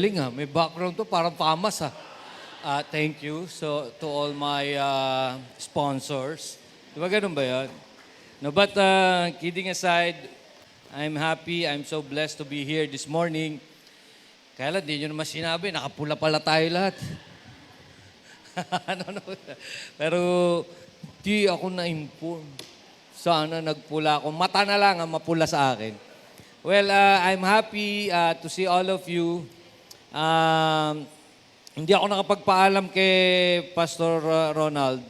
galing ha. May background to, parang famas ha. Thank you to all my sponsors. Di ba ganun ba yun? No, but kidding aside, I'm happy. I'm so blessed to be here this morning. Kaya lang, di nyo naman sinabi, nakapula pala tayo lahat. no. Pero di ako na-inform. Sana nagpula ako. Mata na lang ang mapula sa akin. Well, I'm happy to see all of you. Hindi ako nakapagpaalam kay Pastor Ronald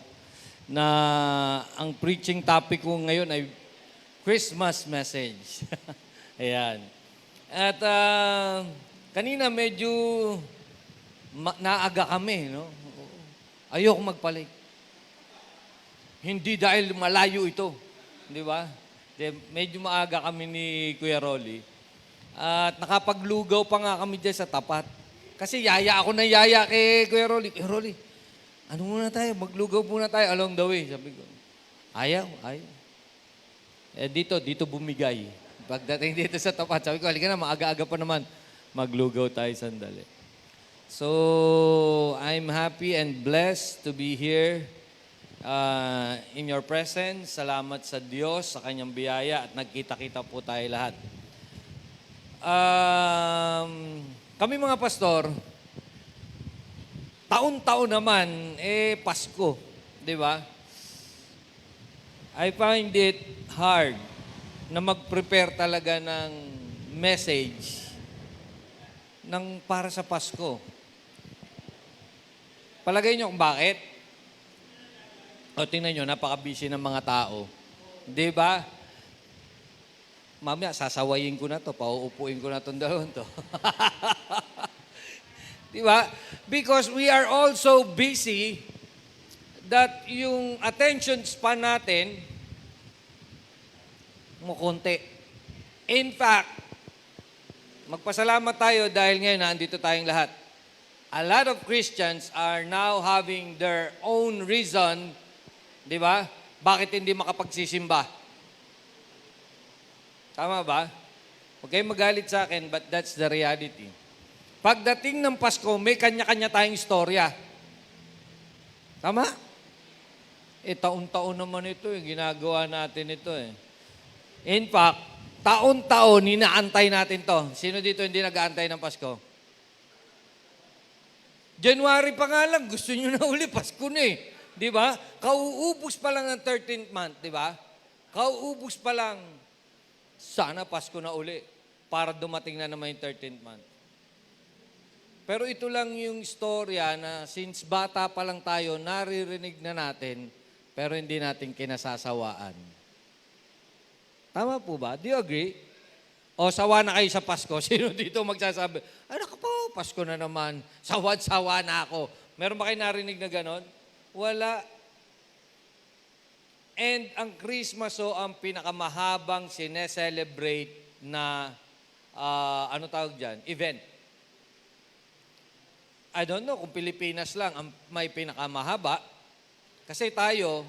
na ang preaching topic ko ngayon ay Christmas message. Ayan. At kanina medyo naaga kami, no? Ayoko magpalig. Hindi dahil malayo ito, di ba? Medyo maaga kami ni Kuya Rolly. At nakapaglugaw pa nga kami dyan sa tapat. Kasi yaya ako na yaya kay Kuya Rolly. Kuya Rolly, ano muna tayo? Maglugaw muna tayo along the way. Sabi ko, ayaw. Dito bumigay. Pagdating dito sa tapat, sabi ko, halika na, maaga-aga pa naman. Maglugaw tayo sandali. So, I'm happy and blessed to be here in your presence. Salamat sa Diyos, sa Kanyang biyaya at nagkita-kita po tayo lahat. Kami mga pastor, taon-taon naman, Pasko. Di ba? I find it hard na mag-prepare talaga ng message para sa Pasko. Palagay niyo kung bakit? O tingnan niyo, napaka-busy ng mga tao. Di ba? Mamaya, sasawayin ko na to, pauupuin ko na itong dalawang to. Di ba? Because we are all so busy that yung attention span natin, mukunti. In fact, magpasalamat tayo dahil ngayon nandito tayong lahat. A lot of Christians are now having their own reason, di ba? Bakit hindi makapagsisimba? Tama ba? Huwag kayong magalit sa akin, but that's the reality. Pagdating ng Pasko, may kanya-kanya tayong istorya. Tama? Taon-taon naman ito, ginagawa natin ito eh. In fact, taon-taon, inaantay natin to. Sino dito hindi nag-aantay ng Pasko? January pa nga lang, gusto nyo na uli, Pasko na eh. Di ba? Kauubos pa lang ng 13th month, di ba? Kauubos pa lang, sana Pasko na uli para dumating na naman yung 13th month. Pero ito lang yung istorya na since bata pa lang tayo, naririnig na natin, pero hindi natin kinasasawaan. Tama po ba? Do you agree? O sawa na kayo sa Pasko? Sino dito magsasabi, ano ka po, Pasko na naman, sawa na ako. Meron ba kayo narinig na ganon? Wala. And ang Christmas ang pinakamahabang sineselebrate na, ano tawag dyan? Event. I don't know kung Pilipinas lang ang may pinakamahaba. Kasi tayo,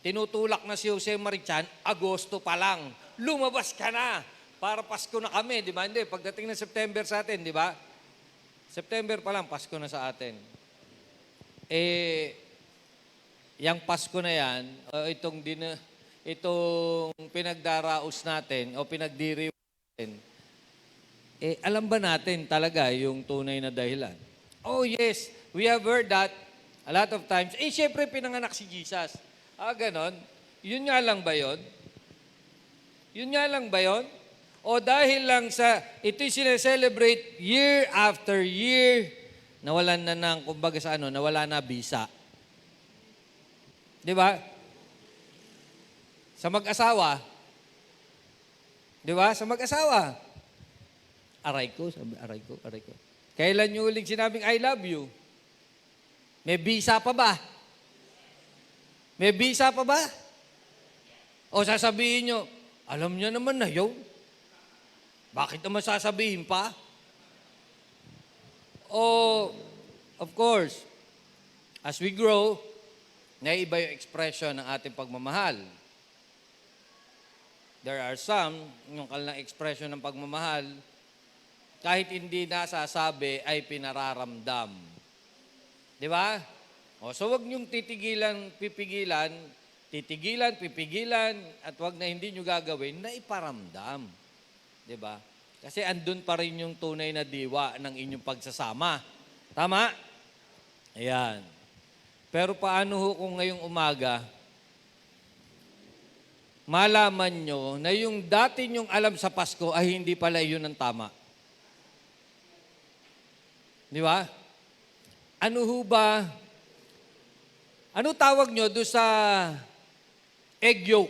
tinutulak na si Jose Marichan, Agosto pa lang. Lumabas ka na. Para Pasko na kami, di ba? Hindi, pagdating ng September sa atin, di ba? September pa lang, Pasko na sa atin. Yang Pasko na yan, itong pinagdaraos natin o pinagdiriw natin, alam ba natin talaga yung tunay na dahilan? Oh yes, we have heard that a lot of times. Siyempre pinanganak si Jesus. Ganon. Yun nga lang ba yun? Yun nga lang ba yun? O dahil lang sa, ito'y sineselebrate year after year, nawalan na ng, kumbaga sa nawala na bisa. Di ba? Sa mag-asawa, di ba? Sa mag-asawa, aray ko. Kailan nyo uling sinabing, I love you? May bisa pa ba? May bisa pa ba? O sasabihin nyo, alam niya naman na yun. Bakit naman sasabihin pa? O, of course, as we grow, naiiba yung expression ng ating pagmamahal. There are some, yung kanilang expression ng pagmamahal, kahit hindi nasasabi ay pinararamdam. Di ba? So wag niyong pipigilan, at wag na hindi niyo gagawin na iparamdam. Di ba? Kasi andun pa rin yung tunay na diwa ng inyong pagsasama. Tama? Ayan. Pero paano ho kung ngayong umaga, malaman nyo na yung dati nyong alam sa Pasko ay hindi pala yun ang tama. Di ba? Ano ho ba? Ano tawag nyo doon sa egg yolk?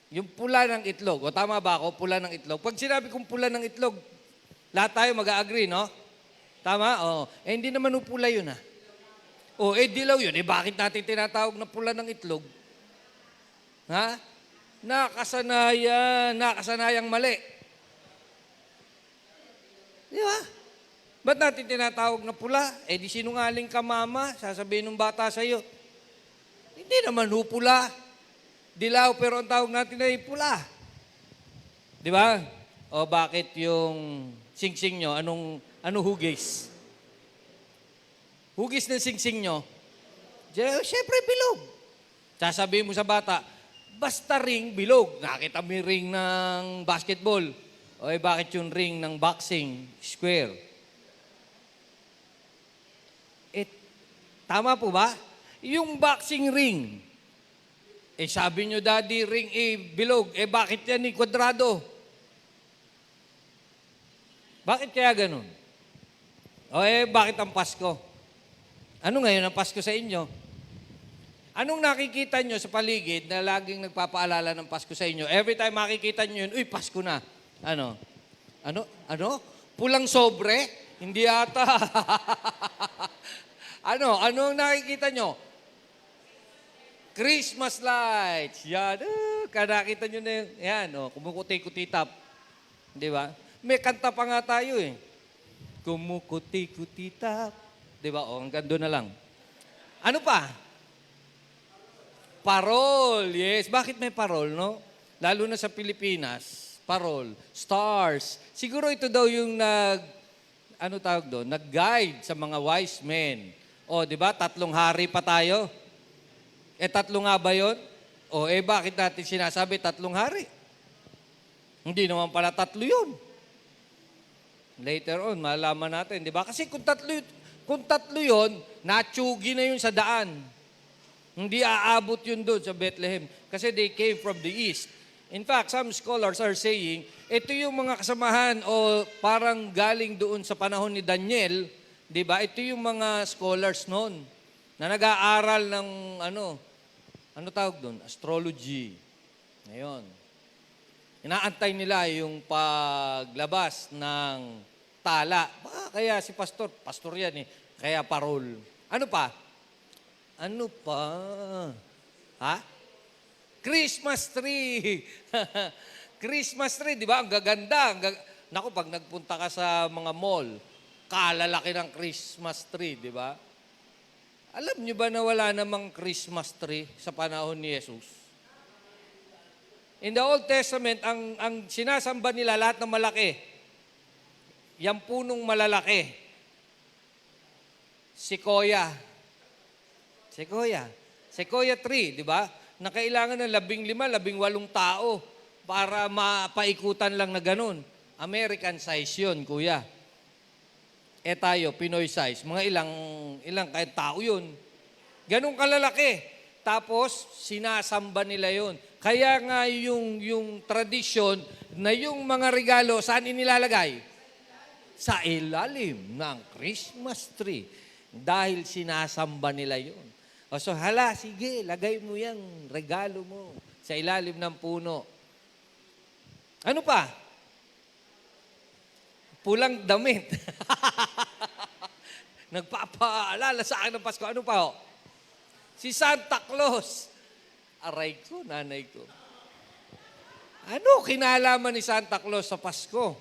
Yung pula ng itlog. O tama ba ako? Pula ng itlog. Pag sinabi kong pula ng itlog, lahat tayo mag-agree, no? Tama? Hindi naman ho pula yun, ha? Dilaw yun. Bakit natin tinatawag na pula ng itlog? Ha? Nakasanayang mali. Di ba? Ba't natin tinatawag na pula? Di sinungaling ka, mama, sasabihin ng bata sa'yo. Hindi naman ho pula. Dilaw, pero ang tawag natin ay pula. Di ba? Bakit yung singsing nyo, ano hugis? Hugis ng singsing nyo? Siyempre, bilog. Sasabihin mo sa bata, basta ring, bilog. Nakita mo yung ring ng basketball. Bakit yung ring ng boxing, square? Tama po ba? Yung boxing ring. Sabi nyo, daddy, ring bilog. Bakit yan kwadrado? Bakit kaya ganun? Bakit ang Pasko? Ano ngayon ang Pasko sa inyo? Anong nakikita nyo sa paligid na laging nagpapaalala ng Pasko sa inyo? Every time makikita nyo yun, Pasko na. Ano? Pulang sobre? Hindi ata. Ano ang nakikita nyo? Christmas lights. Yan. Nakita nyo na yun. Yan, kumukuti-kutitap. Di ba? May kanta pa nga tayo Kumukuti-kutitap. Di ba? Hanggang doon na lang. Ano pa? Parol. Yes. Bakit may parol, no? Lalo na sa Pilipinas. Parol. Stars. Siguro ito daw yung nag-guide sa mga wise men. Di ba? 3 hari pa tayo. 3 nga ba yun? Bakit natin sinasabi 3 hari? Hindi naman pala 3 yun. Later on, malaman natin, di ba? Kasi kung tatlo yun, natsugi na yun sa daan. Hindi aabot yun doon sa Bethlehem. Kasi they came from the east. In fact, some scholars are saying, ito yung mga kasamahan parang galing doon sa panahon ni Daniel, di ba? Ito yung mga scholars noon na nag-aaral ng ano tawag doon? Astrology. Ngayon. Inaantay nila yung paglabas ng tala. Kaya si pastor yan kaya parol. Ano pa? Ha? Christmas tree. Christmas tree, di ba? Ang gaganda. Naku, pag nagpunta ka sa mga mall, kalalaki ng Christmas tree, di ba? Alam niyo ba na wala namang Christmas tree sa panahon ni Jesus? In the Old Testament, ang sinasamba nila lahat ng malaki. Yang punong malalaki. Sequoia. Sequoia tree, di ba? Na kailangan ng 15, 18 tao para mapaikutan lang na ganun. American size yun, kuya. Tayo, Pinoy size. Mga ilang kahit tao yun. Ganun kalalaki. Tapos, sinasamba nila yun. Kaya nga yung tradisyon na yung mga regalo, saan inilalagay? Sa ilalim ng Christmas tree. Dahil sinasamba nila yun. So, sige, lagay mo yung regalo mo sa ilalim ng puno. Ano pa? Pulang damit. Nagpapaalala sa akin ng Pasko. Ano pa? Si Santa Claus. Aray ko, nanay ko. Ano kinalaman ni Santa Claus sa Pasko?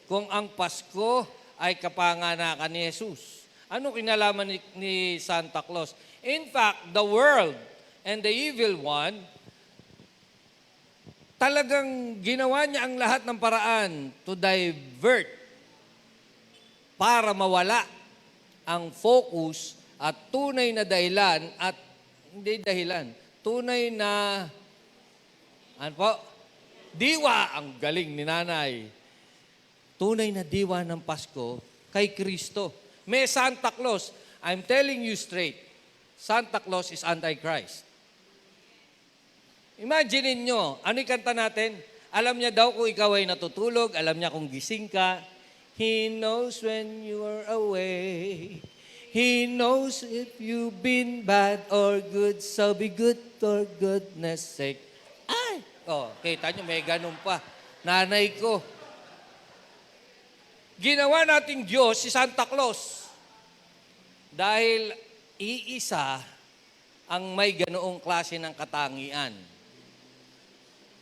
Kung ang Pasko ay kapanganakan ni Jesus. Ano kinalaman ni Santa Claus? In fact, the world and the evil one, talagang ginawa niya ang lahat ng paraan to divert para mawala ang focus at tunay na dahilan at hindi dahilan, tunay na ano po? Diwa, ang galing ni nanay. Tunay na diwa ng Pasko kay Kristo. May Santa Claus. I'm telling you straight, Santa Claus is Antichrist. Imagine nyo, ano yung kanta natin? Alam niya daw kung ikaw ay natutulog, alam niya kung gising ka. He knows when you are away. He knows if you've been bad or good, so be good for goodness sake. Ay! Oh, kita nyo, may ganun pa. Nanay ko. Ginawa nating Diyos si Santa Claus. Dahil iisa ang may ganoong klase ng katangian.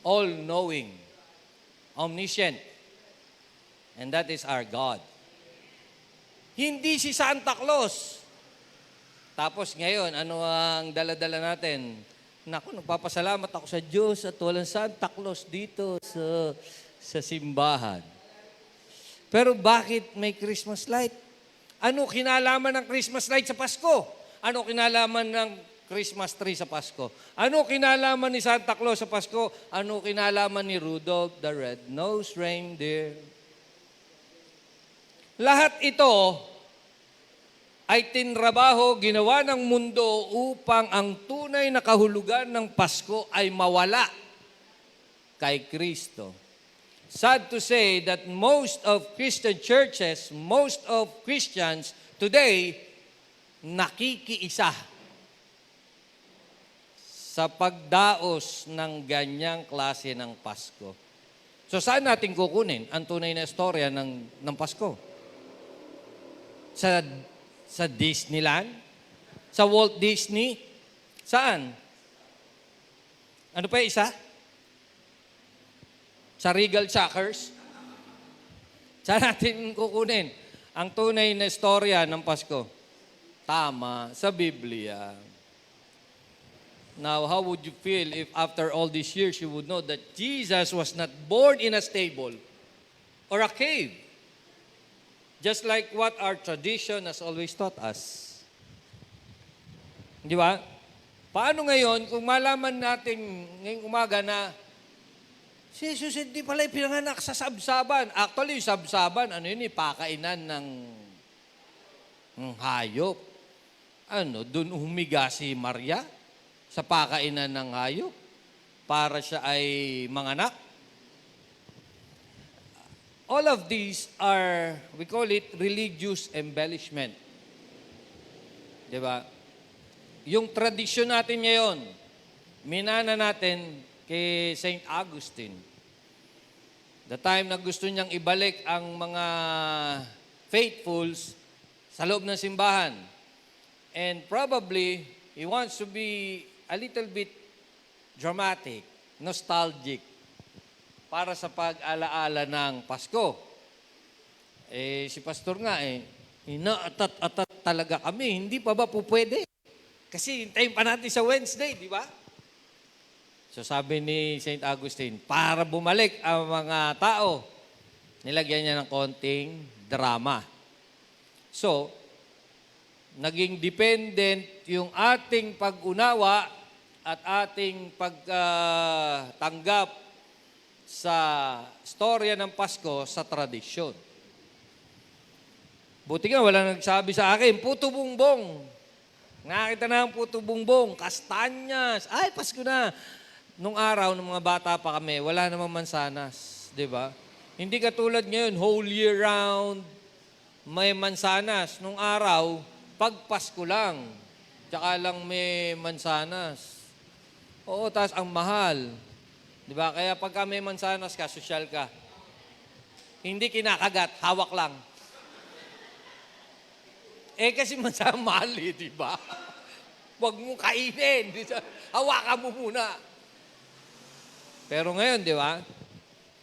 All-knowing. Omniscient. And that is our God. Hindi si Santa Claus. Tapos ngayon, ano ang dala-dala natin? Naku, nagpapasalamat ako sa Diyos at walang Santa Claus dito sa simbahan. Pero bakit may Christmas light? Ano kinalaman ng Christmas light sa Pasko? Ano kinalaman ng Christmas tree sa Pasko? Ano kinalaman ni Santa Claus sa Pasko? Ano kinalaman ni Rudolph the Red-Nosed Reindeer? Lahat ito ay tinrabaho, ginawa ng mundo upang ang tunay na kahulugan ng Pasko ay mawala kay Kristo. Sad to say that most of Christian churches, most of Christians today, nakikiisa sa pagdaos ng ganyang klase ng Pasko. So saan natin kukunin ang tunay na istorya ng Pasko? Sa Disneyland? Sa Walt Disney? Saan? Ano pa isa? Sa Regal Checkers? Saan natin kukunin ang tunay na istorya ng Pasko? Tama, sa Biblia. Now, how would you feel if after all these years you would know that Jesus was not born in a stable or a cave? Just like what our tradition has always taught us. Di ba? Paano ngayon kung malaman natin ngayong umaga na si Jesus hindi pala pinanganak sa sabsaban. Actually, yung sabsaban, ano yun, pakainan ng hayop. Ano, doon humiga si Maria sa pakainan ng hayop para siya ay manganak. All of these are, we call it religious embellishment. Di ba? Yung tradisyon natin ngayon, minana natin kay St. Augustine. The time na gusto niyang ibalik ang mga faithfuls sa loob ng simbahan. And probably, he wants to be a little bit dramatic, nostalgic, para sa pag-alaala ng Pasko. Si pastor nga inaatat-atat talaga kami. Hindi pa ba po pwede? Kasi hintayin pa natin sa Wednesday, di ba? So sabi ni St. Augustine, para bumalik ang mga tao, nilagyan niya ng konting drama. So, naging dependent yung ating pag-unawa at ating pagtanggap sa storya ng Pasko sa tradisyon. Buti nga, wala nagsabi sa akin, puto bumbong. Nakita na ang puto bumbong, kastanyas. Ay, Pasko na. Nung araw, nung mga bata pa kami, wala namang mansanas. Di ba? Hindi katulad ngayon, whole year round, may mansanas. Nung araw, pag Pasko lang, tsaka lang may mansanas. Oo, tas ang mahal. Di ba? Kaya pagka may mansanas ka, sosyal ka. Hindi kinakagat, hawak lang. Kasi mansanas mahal di ba? Huwag mong kainin. Hawakan mo muna. Pero ngayon, di ba?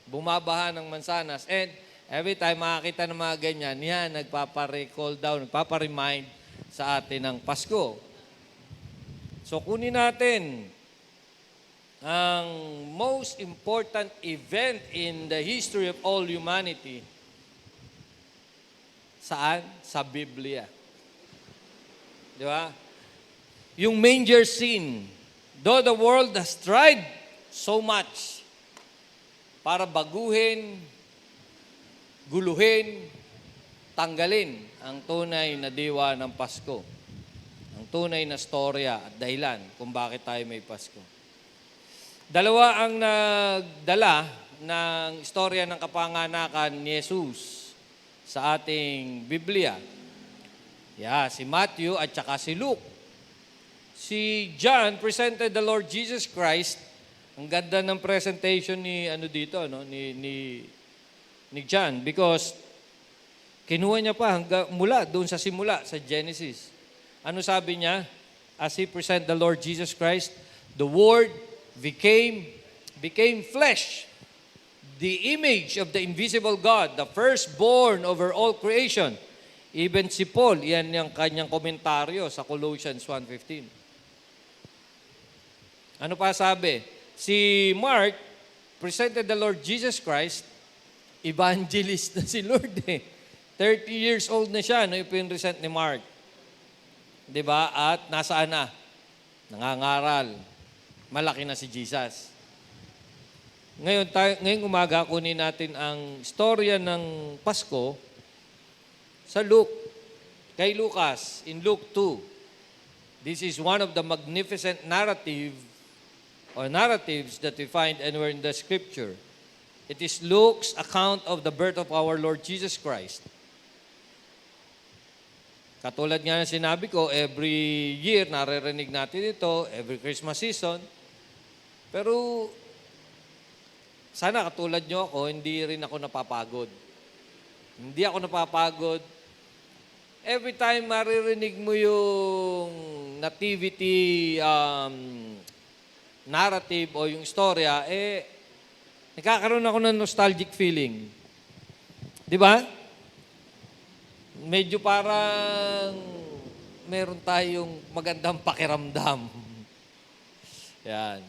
Bumabaha ng mansanas. And every time makakita ng mga ganyan, yan, nagpapa-recall down, nagpapa-remind sa atin ng Pasko. So, kunin natin ang most important event in the history of all humanity. Saan? Sa Biblia. Di ba? Yung manger scene, though the world has tried so much para baguhin, guluhin, tanggalin ang tunay na diwa ng Pasko. Ang tunay na storya at dahilan kung bakit tayo may Pasko. Dalawa ang nagdala ng istorya ng kapanganakan ni Jesus sa ating Biblia. Si Matthew at saka si Luke. Si John presented the Lord Jesus Christ. Ang ganda ng presentation ni ni John because kinuha niya pa mula doon sa simula sa Genesis. Ano sabi niya? As he present the Lord Jesus Christ, the Word became flesh, the image of the invisible God, the firstborn over all creation. Even si Paul, yan yung kanyang komentaryo sa Colossians 1:15. Ano pa sabi? Si Mark presented the Lord Jesus Christ, evangelist na si Lord 30 years old na siya, ipinresent ni Mark. Diba? At nasaan na? Nangangaral. Malaki na si Jesus. Ngayong umaga, kunin natin ang istorya ng Pasko sa Luke. Kay Lucas, in Luke 2. This is one of the magnificent narratives that we find anywhere in the Scripture. It is Luke's account of the birth of our Lord Jesus Christ. Katulad nga na sinabi ko, every year naririnig natin ito, every Christmas season. Pero sana katulad nyo ako, hindi rin ako napapagod. Hindi ako napapagod. Every time maririnig mo yung nativity narrative o yung istorya, nagkakaroon ako ng nostalgic feeling. Di ba? Medyo parang meron tayong magandang pakiramdam. Yan.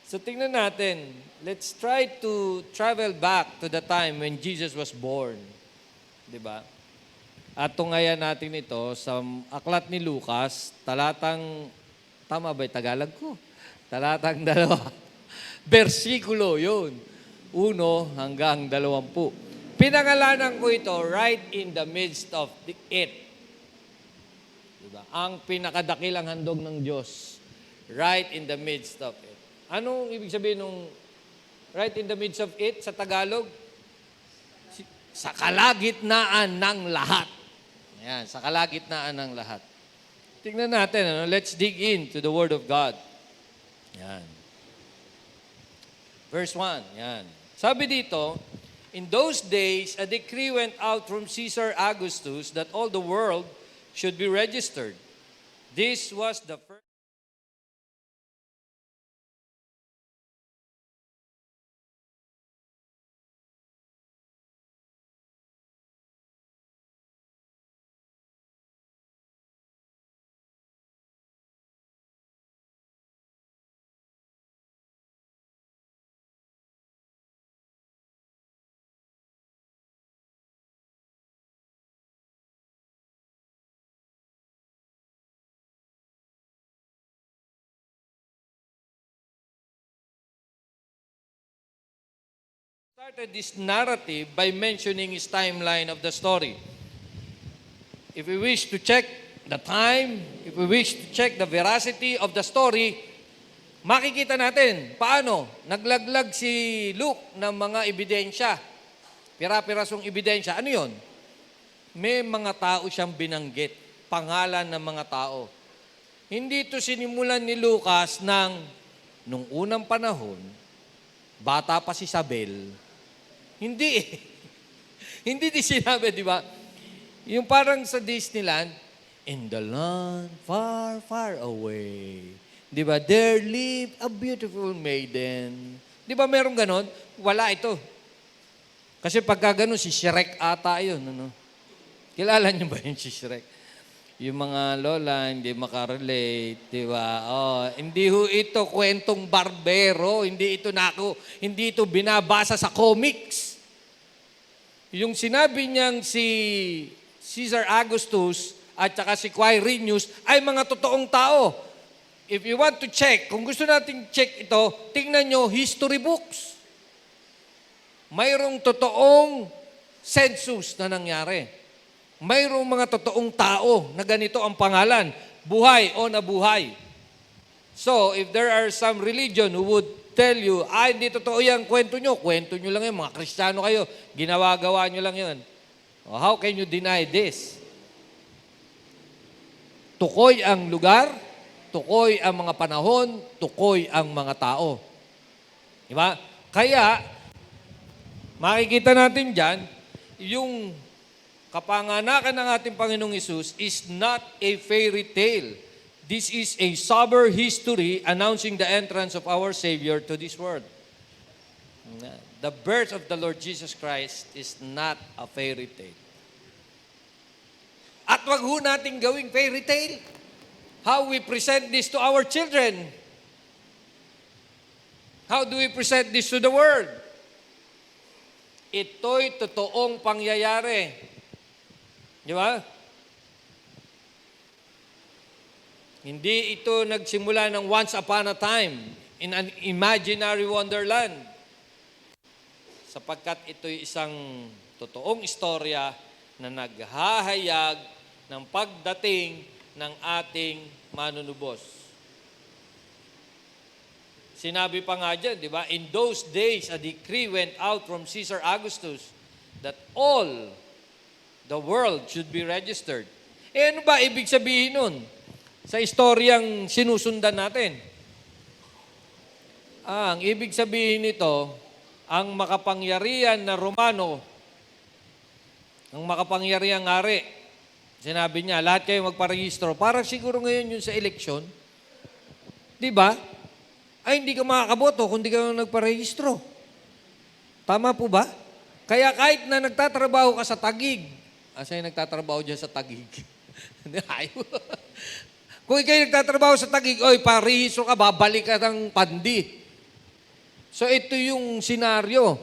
So tingnan natin. Let's try to travel back to the time when Jesus was born. Di ba? At tungayan natin ito sa aklat ni Lucas, talatang, tama ba yung Tagalog ko? Talatang 2. Versikulo, yun. 1 hanggang 20. Pinangalanan ko ito right in the midst of it. Diba? Ang pinakadakilang handog ng Diyos. Right in the midst of it. Anong ibig sabihin nung right in the midst of it sa Tagalog? Sa kalagitnaan ng lahat. Ayan, sa kalagitnaan ng lahat. Tingnan natin, let's dig into the Word of God. Yan. Verse 1, yan. Sabi dito, in those days, a decree went out from Caesar Augustus that all the world should be registered. This was the first. Started this narrative by mentioning his timeline of the story. If we wish to check the time, if we wish to check the veracity of the story, makikita natin paano naglaglag si Luke ng mga ebidensya. Pira-pirasong ebidensya. Ano yon? May mga tao siyang binanggit. Pangalan ng mga tao. Hindi ito sinimulan ni Lucas nung unang panahon, bata pa si Isabel. Hindi Hindi di sinabi, di ba? Yung parang sa Disneyland, in the land far, far away. Di ba? There lived a beautiful maiden. Di ba meron ganon? Wala ito. Kasi pagka ganon, si Shrek ata yun. Ano? Kilala niyo ba yun si Shrek? Yung mga lola, hindi makarelate, di ba? Hindi ho ito kwentong barbero, hindi ito binabasa sa comics. Yung sinabi niyang si Caesar Augustus at saka si Quirinius ay mga totoong tao. If you want to check, kung gusto nating check ito, tingnan nyo history books. Mayroong totoong census na nangyari. Mayroong mga totoong tao na ganito ang pangalan, buhay o nabuhay. So, if there are some religion who would tell you, hindi totoo yan, kwento nyo lang yan, mga Kristiyano kayo, ginawa-gawa nyo lang yan. How can you deny this? Tukoy ang lugar, tukoy ang mga panahon, tukoy ang mga tao. Diba? Kaya, makikita natin dyan, yung kapanganakan ng ating Panginoong Hesus is not a fairy tale. This is a sober history announcing the entrance of our Savior to this world. The birth of the Lord Jesus Christ is not a fairy tale. At wag ho natin gawing fairy tale. How we present this to our children. How do we present this to the world? Ito'y totoong pangyayari. Di ba? Hindi ito nagsimula ng once upon a time in an imaginary wonderland. Sapagkat ito'y isang totoong istorya na naghahayag ng pagdating ng ating manunubos. Sinabi pa nga dyan, di ba? In those days, a decree went out from Caesar Augustus that all the world should be registered. Ano ba ibig sabihin nun? Sa istoryang sinusundan natin. Ang ibig sabihin nito, ang makapangyarihan na Romano, ang makapangyarihang hari, sinabi niya, lahat kayo magparehistro. Parang siguro ngayon yun sa eleksyon. Di ba? Ay, hindi ka makakaboto kung hindi ka nagparehistro. Tama po ba? Kaya kahit na nagtatrabaho ka sa Taguig, asay nagtatrabaho dyan sa Taguig? Kung ikaw nagtatrabaho sa Taguig, oy, parehistro ka, babalik ka ng Pandi. So ito yung senaryo.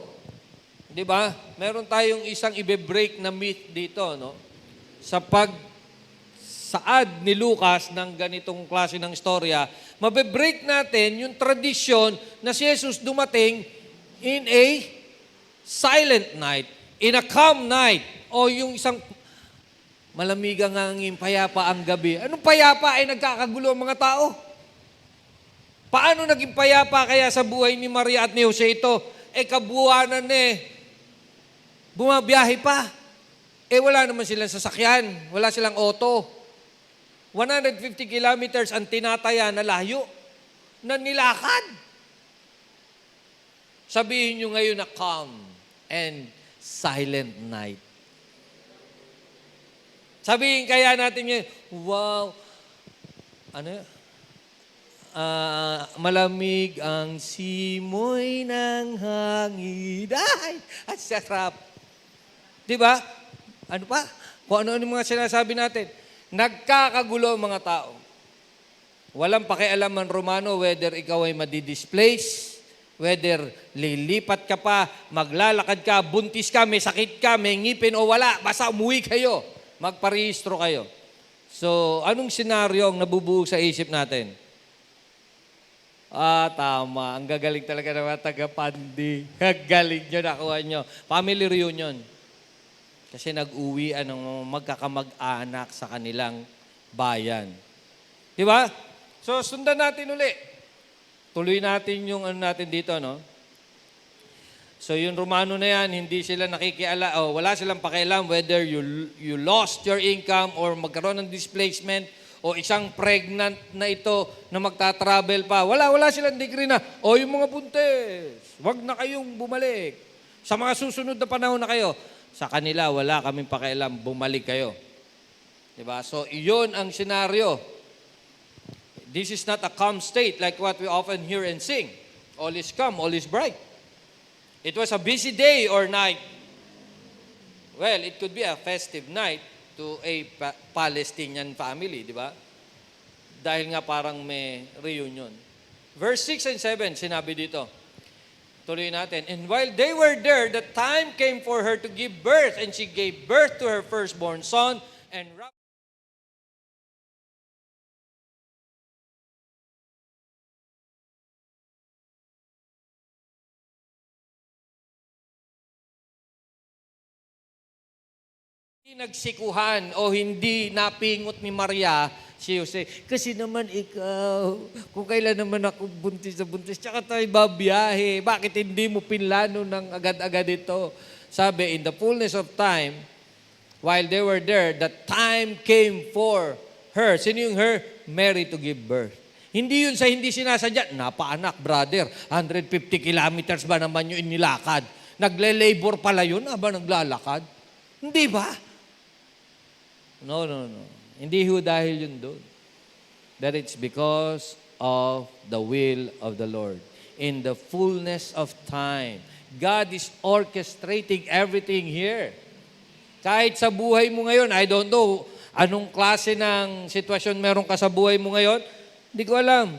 Di ba? Meron tayong isang ibe-break na myth dito, no? Sa pagsaad ni Lucas ng ganitong klase ng istorya, mabe-break natin yung tradisyon na si Jesus dumating in a silent night, in a calm night, o yung isang malamigang hangin, payapa ang gabi. Anong payapa ay nagkakagulo ang mga tao? Paano naging payapa kaya sa buhay ni Maria at ni Jose ito? Kabuuanan bumabiyahe pa. Wala naman silang sasakyan. Wala silang auto. 150 kilometers ang tinataya na layo na nilakad. Sabihin nyo ngayon na calm and silent night. Sabihin kaya natin yun, wow, malamig ang simoy ng hangin. Ay, at sarap. Diba? Ano pa? Kung ano-ano mga sinasabi natin. Nagkakagulo ang mga tao. Walang pakialam ang Romano whether ikaw ay madidisplace, whether lilipat ka pa, maglalakad ka, buntis ka, may sakit ka, may ngipin o wala, basta umuwi kayo. Magparehistro kayo. So, anong senaryo ang nabubuo sa isip natin? Tama. Ang gagaling talaga ng mga taga-Pandi. Gagaling nyo, nakuha nyo. Family reunion. Kasi nag-uwian ng magkakamag-anak sa kanilang bayan. Di ba? So, sundan natin uli. Tuloy natin yung natin dito, no? So yung Romano na yan, hindi sila wala silang pakialam whether you lost your income or magkaroon ng displacement o isang pregnant na ito na magta-travel pa. Wala silang degree na, yung mga buntis, wag na kayong bumalik. Sa mga susunod na panahon na kayo, sa kanila, wala kaming pakialam, bumalik kayo. Diba? So iyon ang senaryo. This is not a calm state like what we often hear and sing. All is calm, all is bright. It was a busy day or night. Well, it could be a festive night to a Palestinian family, di ba? Dahil nga parang may reunion. Verse 6 and 7, sinabi dito, Tuloy natin. And while they were there, the time came for her to give birth, and she gave birth to her firstborn son, and hindi nagsikuhan o hindi napingot ni Maria si Jose. Kasi naman ikaw, kung kailan naman ako buntis na buntis, tsaka tayo babiyahe. Bakit hindi mo pinlano ng agad-agad ito? Sabi, in the fullness of time, while they were there, the time came for her. Sino yung her? Mary to give birth. Hindi yun sa hindi sinasadya. Napaanak, brother. 150 kilometers ba naman yung inilakad? Nagle-labor pala yun habang naglalakad? Hindi ba? No. Hindi ho dahil yun doon. That it's because of the will of the Lord. In the fullness of time, God is orchestrating everything here. Kahit sa buhay mo ngayon, I don't know anong klase ng sitwasyon meron ka sa buhay mo ngayon, hindi ko alam.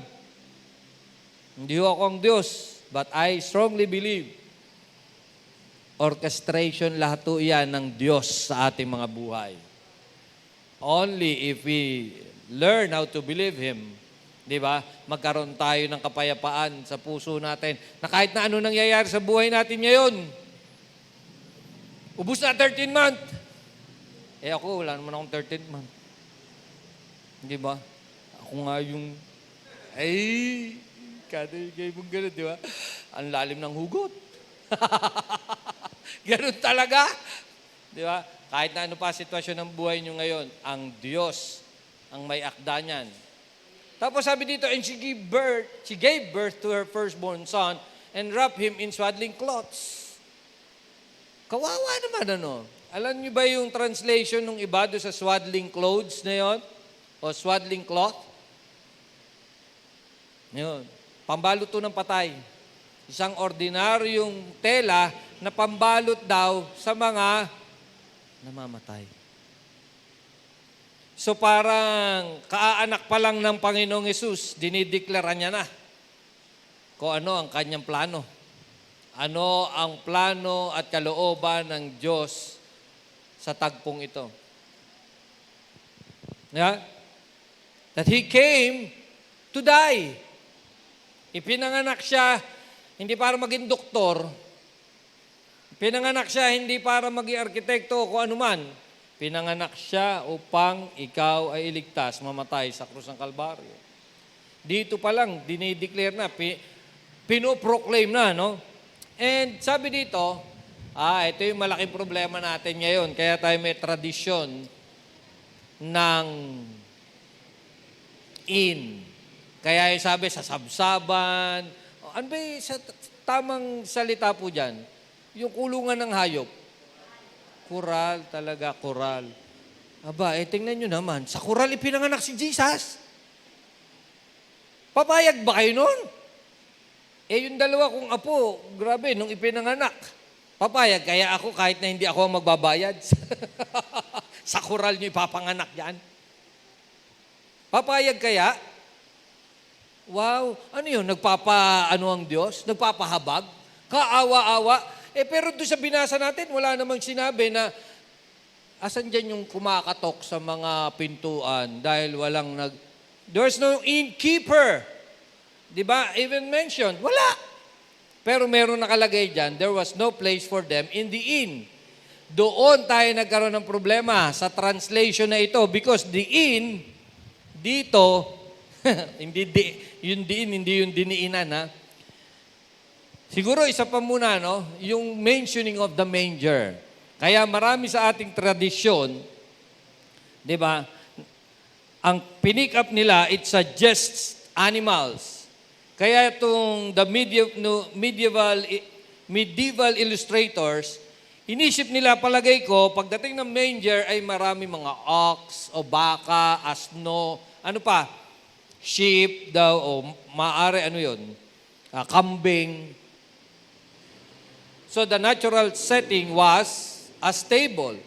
Hindi ho ako ang Diyos, but I strongly believe orchestration lahat ho yan ng Diyos sa ating mga buhay. Only if we learn how to believe Him, di ba? Magkaroon tayo ng kapayapaan sa puso natin na kahit na ano nangyayari sa buhay natin ngayon. Ubus na 13 month. Ako, wala naman akong 13 month. Di ba? Ako nga yung, kada yung gay mong gano'n, di ba? Ang lalim ng hugot. Ganun talaga. Di ba? Kahit na ano pa sitwasyon ng buhay nyo ngayon, ang Diyos ang may akda niyan. Tapos sabi dito, and she gave birth to her firstborn son and wrapped him in swaddling cloths. Kawawa naman ano. Alam niyo ba yung translation ng iba doon sa swaddling clothes na yon? O swaddling cloth? Yun. Pambalot to ng patay. Isang ordinaryong tela na pambalot daw sa mga namamatay. So parang kaanak pa lang ng Panginoong Hesus, dinideklara niya na kung ano ang kanyang plano. Ano ang plano at kalooban ng Diyos sa tagpong ito. Yeah? That He came to die. Ipinanganak siya hindi para maging doktor. Pinanganak siya hindi para maging arkitekto o kung anuman. Pinanganak siya upang ikaw ay iligtas, mamatay sa krus ng Kalbaryo. Dito pa lang, dinideclare na, pinoproclaim na, no? And sabi dito, ito yung malaking problema natin ngayon. Kaya tayo may tradisyon ng in. Kaya yung sabi sa sabsaban, ano ba yung tamang salita po dyan? Yung kulungan ng hayop. Kural talaga, kural. Aba, tingnan nyo naman, sa kural ipinanganak si Jesus. Papayag ba kayo nun? Yung dalawa kong apo, grabe, nung ipinanganak, papayag, kaya ako kahit na hindi ako ang magbabayad. Sa kural nyo ipapanganak yan. Papayag kaya? Wow, ano yun? Nagpapaano ang Diyos? Nagpapahabag? Kaawa-awa? Pero doon sa binasa natin, wala namang sinabi na asan dyan yung kumakatok sa mga pintuan dahil walang there's no innkeeper. Di ba? Even mentioned. Wala. Pero meron nakalagay dyan, there was no place for them in the inn. Doon tayo nagkaroon ng problema sa translation na ito because the inn, dito, hindi yung diniinan, ha? Siguro isa pa muna, no? Yung mentioning of the manger. Kaya marami sa ating tradisyon, di ba? Ang pinick up nila, it suggests animals. Kaya itong the medieval illustrators, inisip nila, palagay ko, pagdating ng manger ay marami mga ox o baka, asno, ano pa? Sheep daw, o maaari, ano yun? Kambing. So the natural setting was a stable.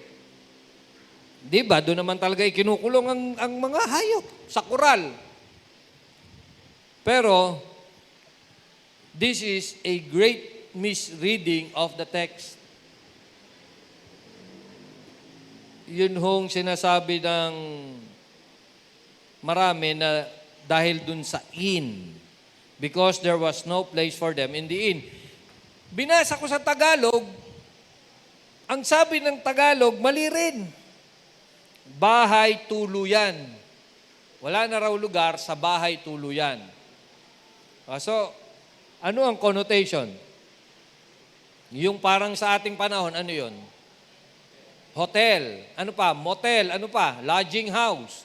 Di ba? Doon naman talaga kinukulong ang mga hayop sa kural. Pero, this is a great misreading of the text. Yun hong sinasabi ng marami na dahil dun sa inn, because there was no place for them in the inn. Binasa ko sa Tagalog, ang sabi ng Tagalog, mali rin. Bahay tuluyan. Wala na raw lugar sa bahay tuluyan. So, ano ang connotation? Yung parang sa ating panahon, ano yon? Hotel. Ano pa? Motel. Ano pa? Lodging house.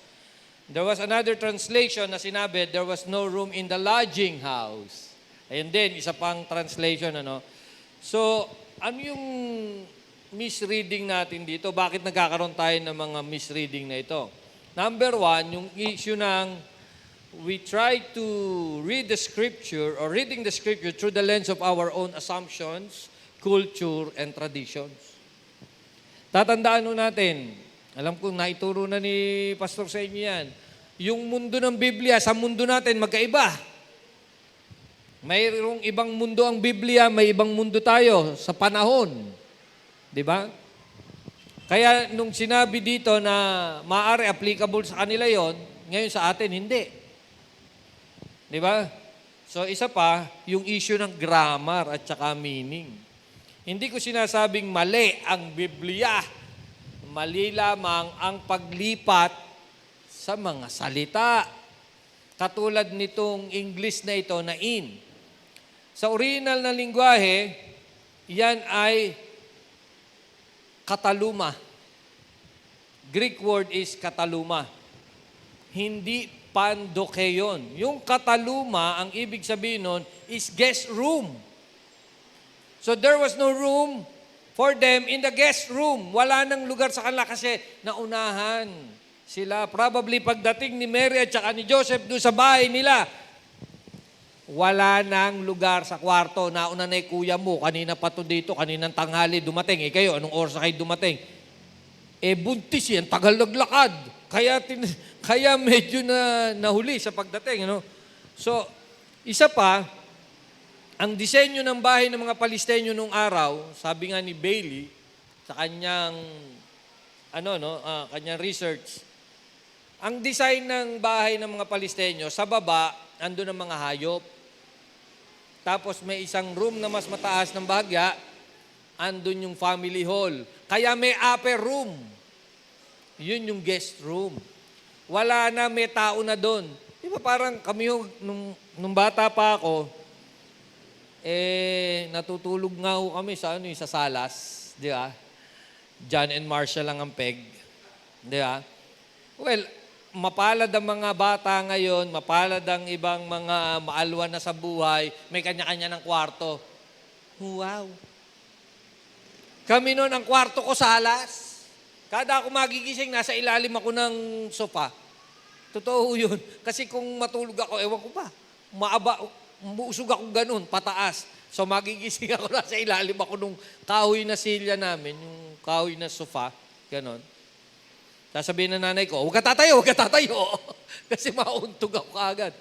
There was another translation na sinabi, there was no room in the lodging house. Ayun din, isa pang translation, ano? So, ano yung misreading natin dito? Bakit nagkakaroon tayo ng mga misreading na ito? Number one, yung issue ng we try to read the scripture or reading the scripture through the lens of our own assumptions, culture, and traditions. Tatandaan nun natin, alam kong naituro na ni Pastor sa inyo yan, yung mundo ng Biblia sa mundo natin magkaiba. Mayroong ibang mundo ang Biblia, may ibang mundo tayo sa panahon. Di ba? Kaya nung sinabi dito na maaari applicable sa kanila yon, ngayon sa atin hindi. Di ba? So isa pa, yung issue ng grammar at saka meaning. Hindi ko sinasabing mali ang Biblia. Mali lamang ang paglipat sa mga salita. Katulad nitong English na ito na in. Sa original na lingwahe, yan ay kataluma. Greek word is kataluma. Hindi pandokeyon. Yung kataluma, ang ibig sabihin nun, is guest room. So there was no room for them in the guest room. Wala nang lugar sa kanila kasi naunahan sila. Probably pagdating ni Mary at saka ni Joseph doon sa bahay nila, wala nang lugar sa kwarto. Nauna na yung kuya mo, kanina pa to dito, kaninang tanghali dumating. Kayo, anong oras kayo dumating? Buntis yan, tagal naglakad. Kaya medyo nahuli sa pagdating. Ano? So, isa pa, ang disenyo ng bahay ng mga Palistenyo nung araw, sabi nga ni Bailey, sa kanyang, kanyang research, ang design ng bahay ng mga Palistenyo, sa baba, andun ang mga hayop. Tapos may isang room na mas mataas ng bahagya, andun yung family hall. Kaya may upper room. Yun yung guest room. Wala na, may tao na doon. Di ba parang kami nung bata pa ako, natutulog nga ho kami sa sa salas, di ba? John and Marcia lang ang peg. Di ba? Well, mapalad ang mga bata ngayon, mapalad ang ibang mga maalwan na sa buhay, may kanya-kanya ng kwarto. Wow! Kami noon, ang kwarto ko salas. Kada ako magigising, nasa ilalim ako ng sofa. Totoo yun. Kasi kung matulog ako, ewan ko pa, umuusog ako ganun, pataas. So magigising ako, nasa ilalim ako nung kahoy na silya namin, yung kahoy na sofa, ganon. Sasabihin ng nanay ko, huwag ka tatayo. Kasi mauntog ako kaagad.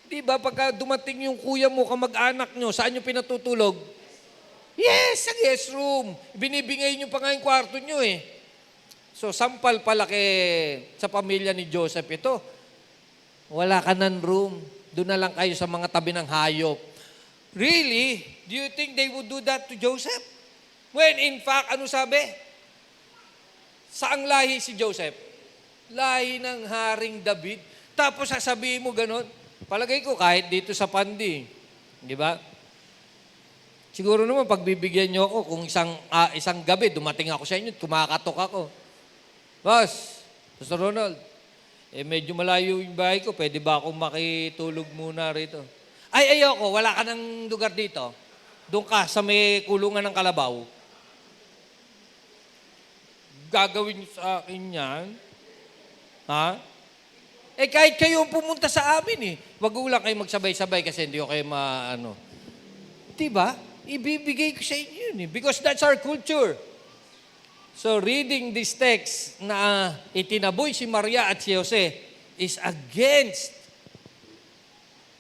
Di ba, pagka dumating yung kuya mo, kamag-anak nyo, saan nyo pinatutulog? Yes, sa guest room. Binibingay nyo pa nga yung kwarto nyo eh. So, sampal pala sa pamilya ni Joseph ito. Wala ka ng room. Doon na lang kayo sa mga tabi ng hayop. Really? Do you think they would do that to Joseph? When in fact, ano sabi? Saang lahi si Joseph? Lahi ng Haring David. Tapos sasabihin mo ganon. Palagay ko kahit dito sa Pandi. Di ba? Siguro naman pagbibigyan nyo ako kung isang gabi dumating ako sa inyo, kumakatok ako. Boss, Pastor Ronald, medyo malayo yung bahay ko. Pwede ba akong makitulog muna rito? Ay, ayoko. Wala ka ng lugar dito. Doon ka sa may kulungan ng kalabaw. Gagawin sa akin yan? Ha? Kahit kayo pumunta sa amin eh. Wag lang kayo magsabay-sabay kasi hindi ko kayo Diba? Ibibigay ko sa inyo yun eh. Because that's our culture. So reading this text na itinaboy si Maria at si Jose is against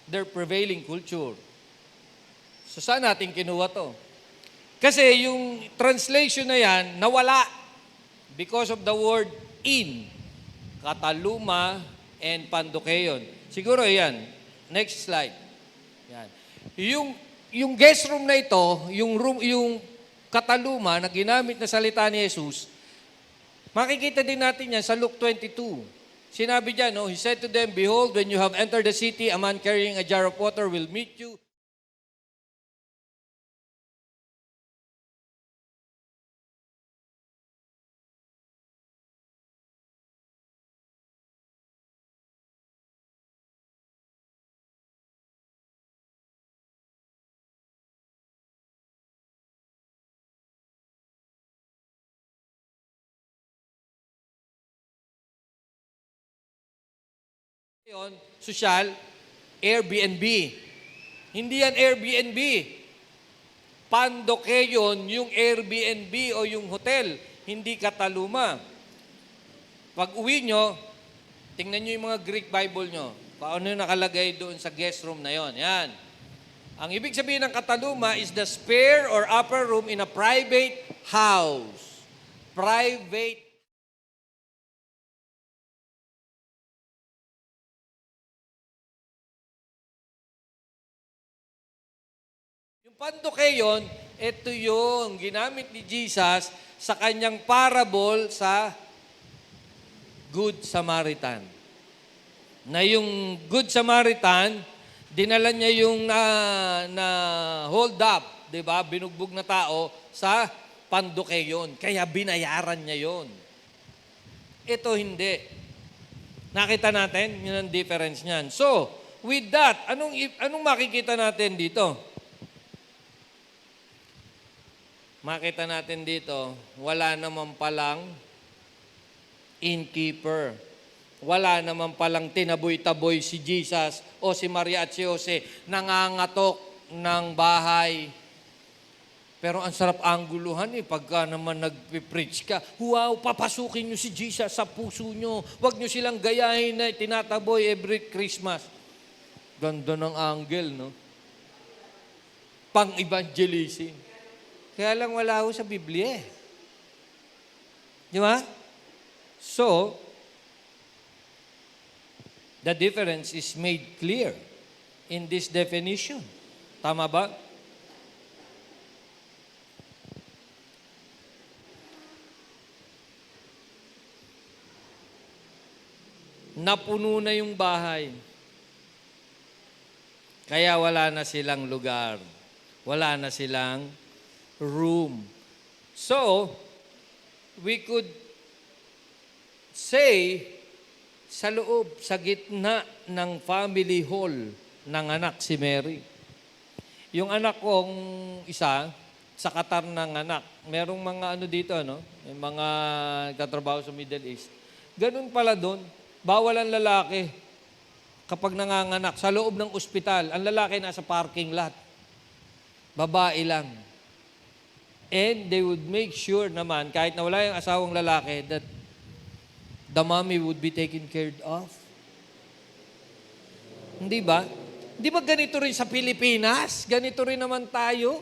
their prevailing culture. So saan natin kinuha to? Kasi yung translation na yan, nawala because of the word in. Kataluma and Pandokeon. Siguro yan. Next slide. Yan. Yung guest room na ito, yung kataluma na ginamit na salita ni Jesus, makikita din natin yan sa Luke 22. Sinabi dyan, no? He said to them, "Behold, when you have entered the city, a man carrying a jar of water will meet you. Yon, social, Airbnb. Hindi yan Airbnb. Pandokeon yung Airbnb o yung hotel, hindi kataluma. Pag uwi nyo, tingnan nyo yung mga Greek Bible nyo. Paano yung nakalagay doon sa guest room na yon. Yan. Ang ibig sabihin ng kataluma is the spare or upper room in a private house. Private. Yung Pandokeon, ito yung ginamit ni Jesus sa kanyang parable sa Good Samaritan. Na yung Good Samaritan, dinala niya yung na hold up, 'di ba? Binugbog na tao sa Pandokeon. Kaya binayaran niya 'yon. Ito hindi. Nakita natin, yun ang difference niyan. So, with that, anong makikita natin dito? Makita natin dito, wala naman palang innkeeper. Wala naman palang tinaboy-taboy si Jesus o si Maria at si Jose, nangangatok ng bahay. Pero ang sarap angguluhan pagka naman nagpipreach ka, wow, papasukin nyo si Jesus sa puso nyo. Huwag nyo silang gayahin na tinataboy every Christmas. Ganda ng angle, no? Pang-evangelism. Kaya lang wala ho sa Biblia eh. Di ba? So, the difference is made clear in this definition. Tama ba? Napuno na yung bahay. Kaya wala na silang lugar. Wala na silang room. So, we could say, sa loob, sa gitna ng family hall ng anak si Mary. Yung anak kong isa, sa Qatar ng anak, merong mga dito, may mga nagtatrabaho sa Middle East. Ganun pala doon, bawal ang lalaki kapag nanganganak sa loob ng ospital. Ang lalaki nasa parking lot. Babae lang. And they would make sure naman, kahit na wala yung asawang lalaki, that the mommy would be taken care of. Hindi ba? Hindi ba ganito rin sa Pilipinas? Ganito rin naman tayo.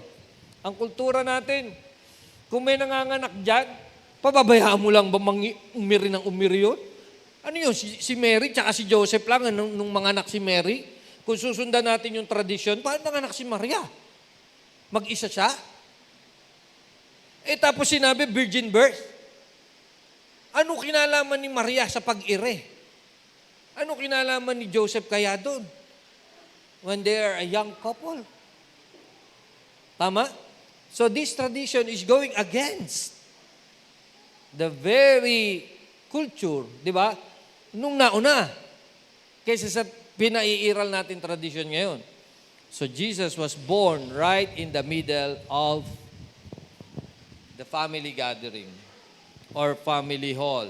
Ang kultura natin. Kung may nanganganak dyan, pababayaan mo lang ba umiri ng umiri yun? Ano yun? Si Mary tsaka si Joseph lang nung mga anak si Mary? Kung susundan natin yung tradisyon, paano nanganak si Maria? Mag-isa siya? Tapos sinabi, virgin birth. Ano kinalaman ni Maria sa pag-ire? Ano kinalaman ni Joseph kaya doon? When they are a young couple. Tama? So this tradition is going against the very culture, di ba? Nung nauna. Kaysa sa pinaiiral natin tradition ngayon. So Jesus was born right in the middle of the family gathering or family hall.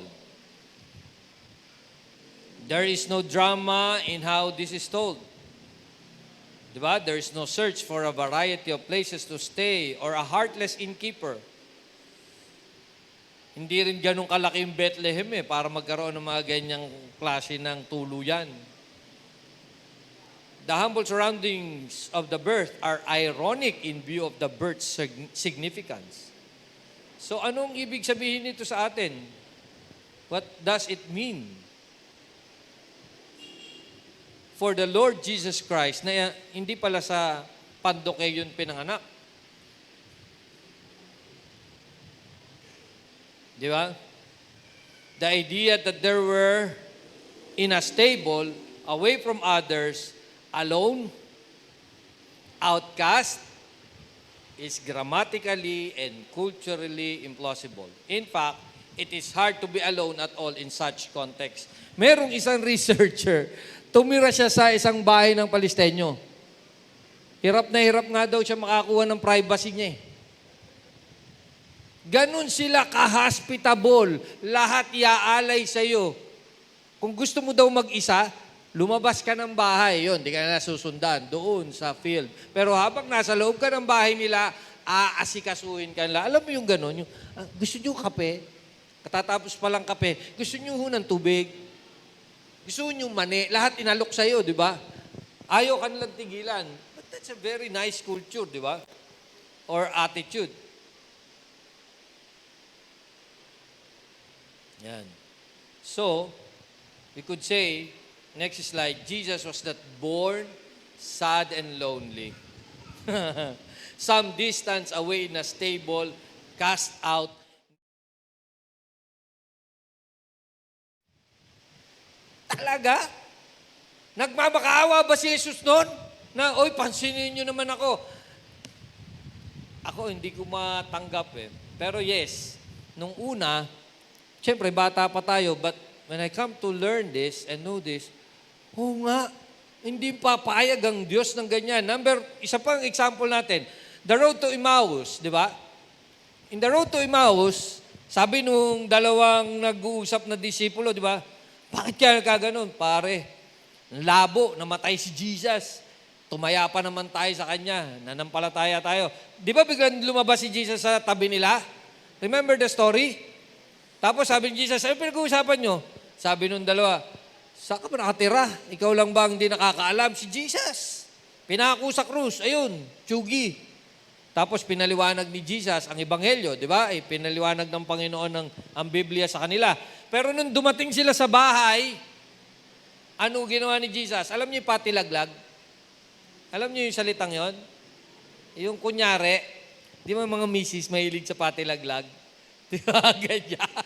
There is no drama in how this is told. Diba? There is no search for a variety of places to stay or a heartless innkeeper. Hindi rin ganun kalaki yung Bethlehem para magkaroon ng mga ganyang klase ng tuluyan. the humble surroundings of the birth are ironic in view of the birth's significance. So anong ibig sabihin nito sa atin? What does it mean? For the Lord Jesus Christ, na hindi pala sa Pandoke yun pinanganak. Di ba? The idea that there were in a stable, away from others, alone, outcast, is grammatically and culturally implausible. In fact, it is hard to be alone at all in such context. Merong isang researcher, tumira siya sa isang bahay ng Palestino. Hirap na hirap nga daw siya makakuha ng privacy niya eh. Ganon sila ka-hospitable. Lahat iaalay sa'yo. Kung gusto mo daw mag-isa, lumabas ka ng bahay. Yun, di ka na nasusundan doon sa field. Pero habang nasa loob ka ng bahay nila, aasikasuhin ka nila. Alam mo yung ganon? Yung, gusto nyo kape? Katatapos pa lang kape. Gusto nyo ng tubig? Gusto nyo mani? Lahat inalok sa'yo, di ba? Ayaw ka nilang tigilan. But that's a very nice culture, di ba? Or attitude. Yan. So, we could say, next slide, Jesus was not born sad and lonely. Some distance away in a stable, cast out. Talaga? Nagmamakaawa ba si Jesus noon? Na, oy, pansinin nyo naman ako. Ako, hindi ko matanggap eh. Pero yes, nung una, siyempre, bata pa tayo, but when I come to learn this and know this, nga, hindi papayag ang Diyos ng ganyan. Isa pang example natin, the road to Emmaus, di ba? In the road to Emmaus, sabi nung dalawang nag-uusap na disipulo, di ba? Bakit kaya nagkaganon? Pare, labo, namatay si Jesus. Tumaya pa naman tayo sa Kanya. Nanampalataya tayo. Di ba biglang lumabas si Jesus sa tabi nila? Remember the story? Tapos sabi ni Jesus, ano pinag-uusapan nyo? Sabi nung dalawa, saan ka ba nakatira? Ikaw lang ba hindi nakakaalam? Si Jesus. Pinako sa krus. Ayun, tsugi. Tapos pinaliwanag ni Jesus ang Ebanghelyo, di ba? Pinaliwanag ng Panginoon ang Biblia sa kanila. Pero nung dumating sila sa bahay, ano ginawa ni Jesus? Alam niyo yung patilaglag? Alam niyo yung salitang yon? Yung kunyari, di ba mga misis mahilig sa patilaglag? Di ba? Ganyan.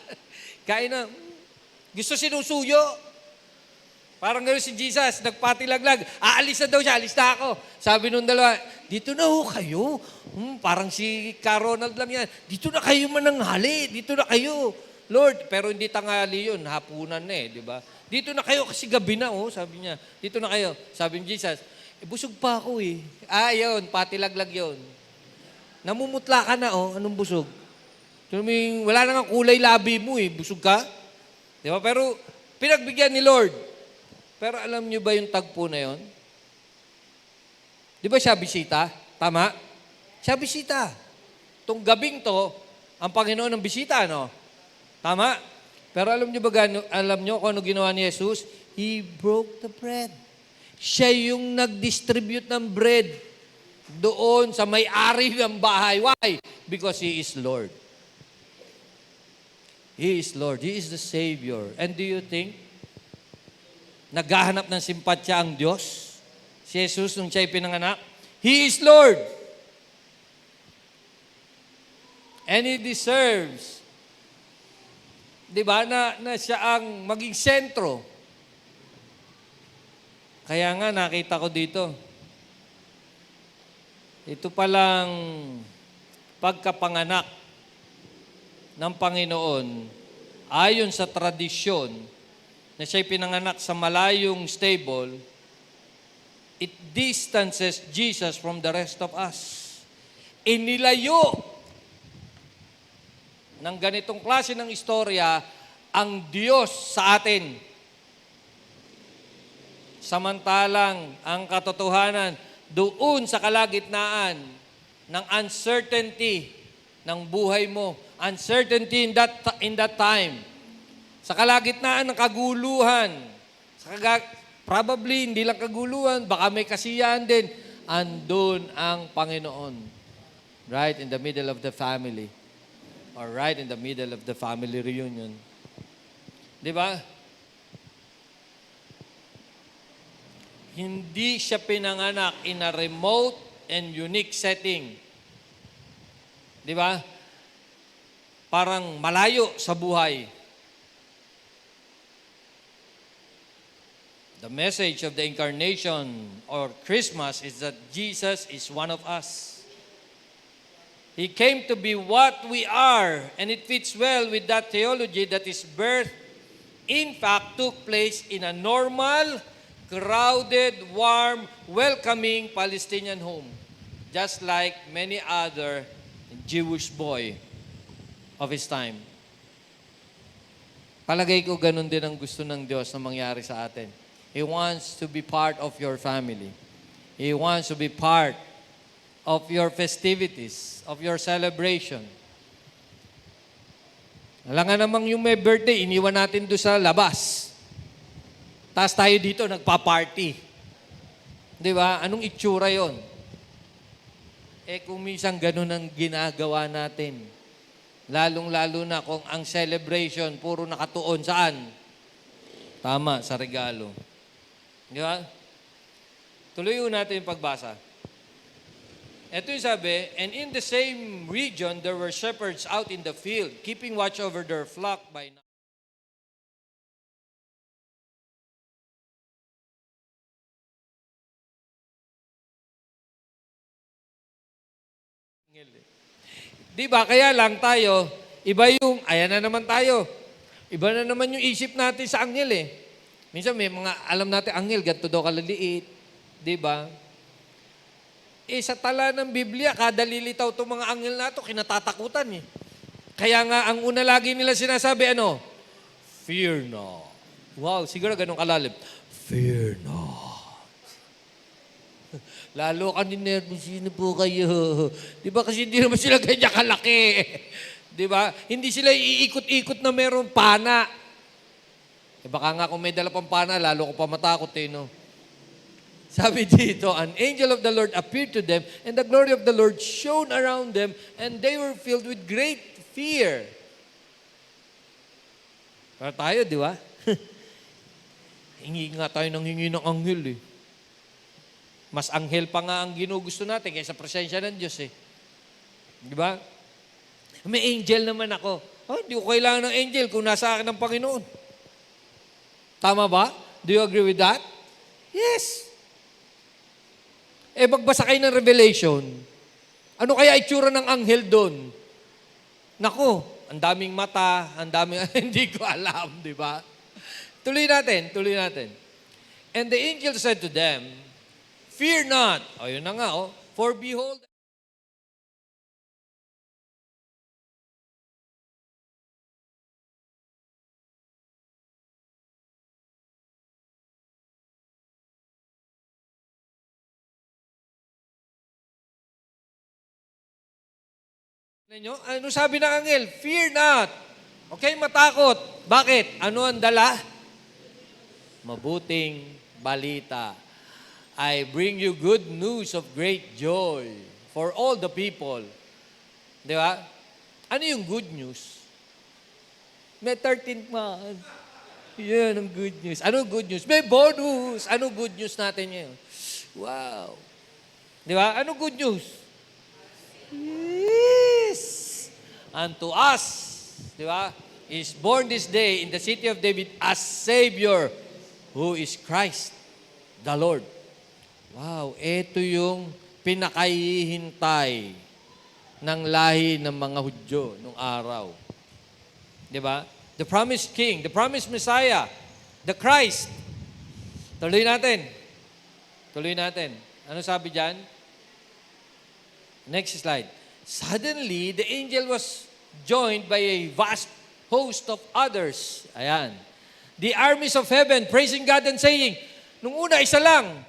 Kain na, gusto sinusuyo. Parang gano'n si Jesus, nagpatilaglag. Aalis na daw siya, alis na ako. Sabi nung dalawa, dito na ho kayo. Parang si Ka Ronald lang yan. Dito na kayo mananghali. Dito na kayo. Lord, pero hindi tanghali yun. Hapunan na eh, di ba? Dito na kayo kasi gabi na, sabi niya. Dito na kayo. Sabi ni Jesus, busog pa ako eh. Yun, patilaglag yun. Namumutla ka na, anong busog? Wala na nga kulay labi mo eh. Busog ka? Di ba? Pero pinagbigyan ni Lord. Pero alam niyo ba yung tagpo na yon? Di ba siya bisita? Tama? Siya bisita. Itong gabing to, ang Panginoon ng bisita, no? Tama? Pero alam niyo kung ano ginawa ni Jesus? He broke the bread. Siya yung nag-distribute ng bread doon sa may-ari ng bahay. Why? Because He is Lord. He is Lord. He is the Savior. And do you think naghahanap ng simpatya ang Diyos? Si Jesus nung siya'y pinanganak? He is Lord. And He deserves, di ba, na siya ang maging sentro. Kaya nga, nakita ko dito, ito palang pagkapanganak ng Panginoon ayon sa tradisyon na siya'y pinanganak sa malayong stable, it distances Jesus from the rest of us. Inilayo ng ganitong klase ng istorya ang Diyos sa atin. Samantalang ang katotohanan doon sa kalagitnaan ng uncertainty ng buhay mo, uncertainty in that time, sa kalagitnaan ng kaguluhan, sa probably hindi lang kaguluhan, baka may kasiyahan din. Andun ang Panginoon. Right in the middle of the family. Or right in the middle of the family reunion. Di ba? Hindi siya pinanganak in a remote and unique setting. Di ba? Parang malayo sa buhay. The message of the incarnation or Christmas is that Jesus is one of us. He came to be what we are, and it fits well with that theology that His birth, in fact, took place in a normal, crowded, warm, welcoming Palestinian home, just like many other Jewish boy of his time. Palagay ko ganun din ang gusto ng Diyos na mangyari sa atin. He wants to be part of your family. He wants to be part of your festivities, of your celebration. Alam nga namang yung may birthday, iniwan natin doon sa labas. Tapos tayo dito, nagpa-party. Di ba? Anong itsura yon? Kung minsan ganun ang ginagawa natin. Lalong-lalo na kung ang celebration puro nakatuon saan? Tama, sa regalo. Di ba? Tuloy natin yung pagbasa. Ito yung sabi, and in the same region, there were shepherds out in the field, keeping watch over their flock by night. Di ba? Kaya lang tayo, iba yung, ayan na naman tayo. Iba na naman yung isip natin sa anghel eh. Minsan may mga, alam natin, anghel, ganito daw kalaliit. Di ba? Sa tala ng Biblia, kada lilitaw itong mga anghel na ito, kinatatakutan eh. Kaya nga, ang una lagi nila sinasabi, ano? Fear not. Wow, siguro ganun kalalim. Fear not. Lalo ka ni nervous, sino po kayo? Di ba? Kasi hindi naman sila ganyan kalaki. Di ba? Hindi sila iikot-ikot na meron pana. Baka nga kung may dala pang pana, lalo ko pa matakot eh, no? Sabi dito, an angel of the Lord appeared to them, and the glory of the Lord shone around them, and they were filled with great fear. Para tayo, di ba? Hingi nga tayo ng hingi ng anghel eh. Mas anghel pa nga ang ginugusto natin kaysa presensya ng Diyos eh. Di ba? May angel naman ako. Oh, hindi ko kailangan ng angel kung nasa akin ang Panginoon. Tama ba? Do you agree with that? Yes. Magbasa kayo ng Revelation. Ano kaya itsura ng anghel doon? Nako, ang daming mata, ang daming, hindi ko alam, di ba? Tuloy natin. And the angel said to them, fear not. O, yun na nga, for behold, ano sabi ng anghel? Fear not. Okay, matakot. Bakit? Ano ang dala? Mabuting balita. I bring you good news of great joy for all the people. Di ba? Ano yung good news? May 13th month. Yan ang good news. Ano good news? May bonus. Ano good news natin ngayon? Wow. Di ba? Ano good news? Yes. Unto us, di ba, is born this day in the city of David a Savior who is Christ, the Lord. Wow, ito yung pinakahihintay ng lahi ng mga Hudyo nung araw. Di ba? The promised King, the promised Messiah, the Christ. Tuloy natin. Ano sabi dyan? Next slide. Suddenly, the angel was joined by a vast host of others. Ayan. The armies of heaven praising God and saying, nung una, isa lang,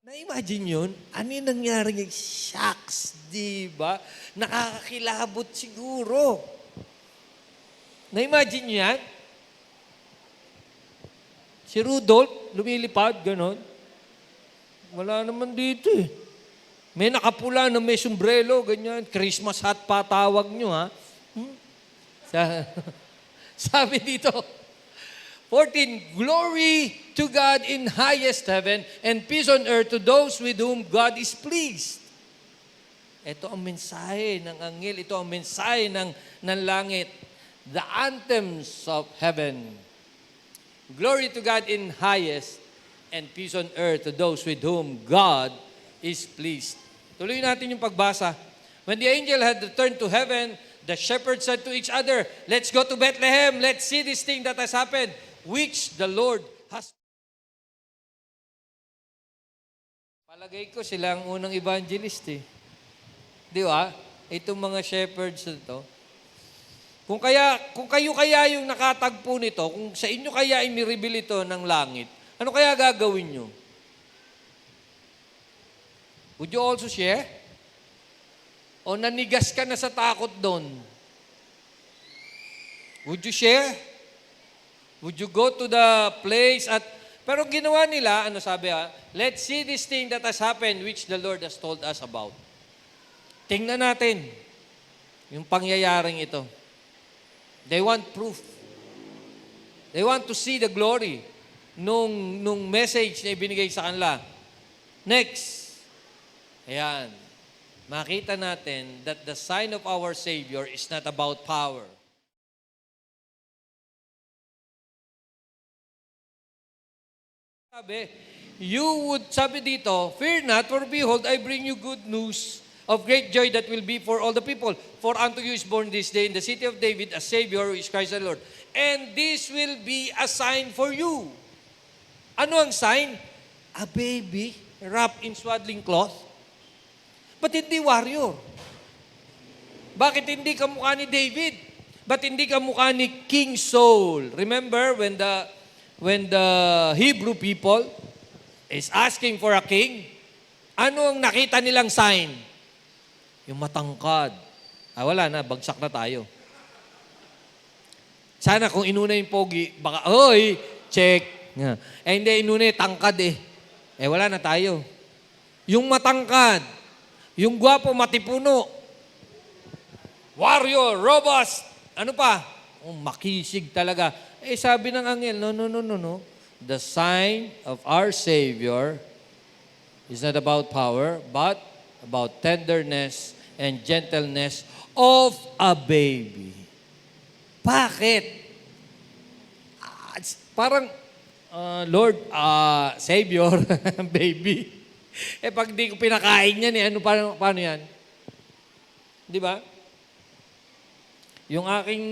Na-imagine yun? Ano yung nangyari ngayon? Shucks, di ba? Nakakakilabot siguro. Na-imagine nyo yan? Si Rudolph, lumilipad, ganon. Wala naman dito eh. May nakapula na may sombrero, ganyan. Christmas hat pa tawag nyo, ha? Sabi dito, 14, glory to God in highest heaven and peace on earth to those with whom God is pleased. Ito ang mensahe ng anghel, ito ang mensahe ng langit. The anthems of heaven. Glory to God in highest and peace on earth to those with whom God is pleased. Tuloy natin yung pagbasa. When the angel had returned to heaven, the shepherds said to each other, let's go to Bethlehem, let's see this thing that has happened, which the Lord has. Palagay ko sila ang unang evangelist eh. Di ba? Itong mga shepherds na to. Kung kayo kaya yung nakatagpo nito, kung sa inyo kaya inireveal ito ng langit, ano kaya gagawin nyo? Would you also share? O nanigas ka na sa takot doon? Would you share? Would you go to the place at... Pero ginawa nila, ano sabi let's see this thing that has happened which the Lord has told us about. Tingnan natin yung pangyayaring ito. They want proof. They want to see the glory nung message na ibinigay sa kanila. Next. Ayan. Makita natin that the sign of our Savior is not about power. Sabi dito, fear not, for behold, I bring you good news of great joy that will be for all the people. For unto you is born this day in the city of David a Savior who is Christ the Lord. And this will be a sign for you. Ano ang sign? A baby wrapped in swaddling cloth. Ba't hindi warrior? Bakit hindi ka mukha ni David? Ba't hindi ka mukha ni King Saul? Remember when the Hebrew people is asking for a king, ano ang nakita nilang sign? Yung matangkad. Wala na, bagsak na tayo. Sana kung inuna yung pogi, baka, check. Hindi, inuna yung tangkad eh. Wala na tayo. Yung matangkad, yung gwapo, matipuno, warrior, robust, ano pa? Makisig talaga. Sabi ng anghel, no. The sign of our Savior is not about power, but about tenderness and gentleness of a baby. Bakit? Parang, Lord, Savior, baby. Pag di ko pinakain yan, paano yan? Di ba? Yung aking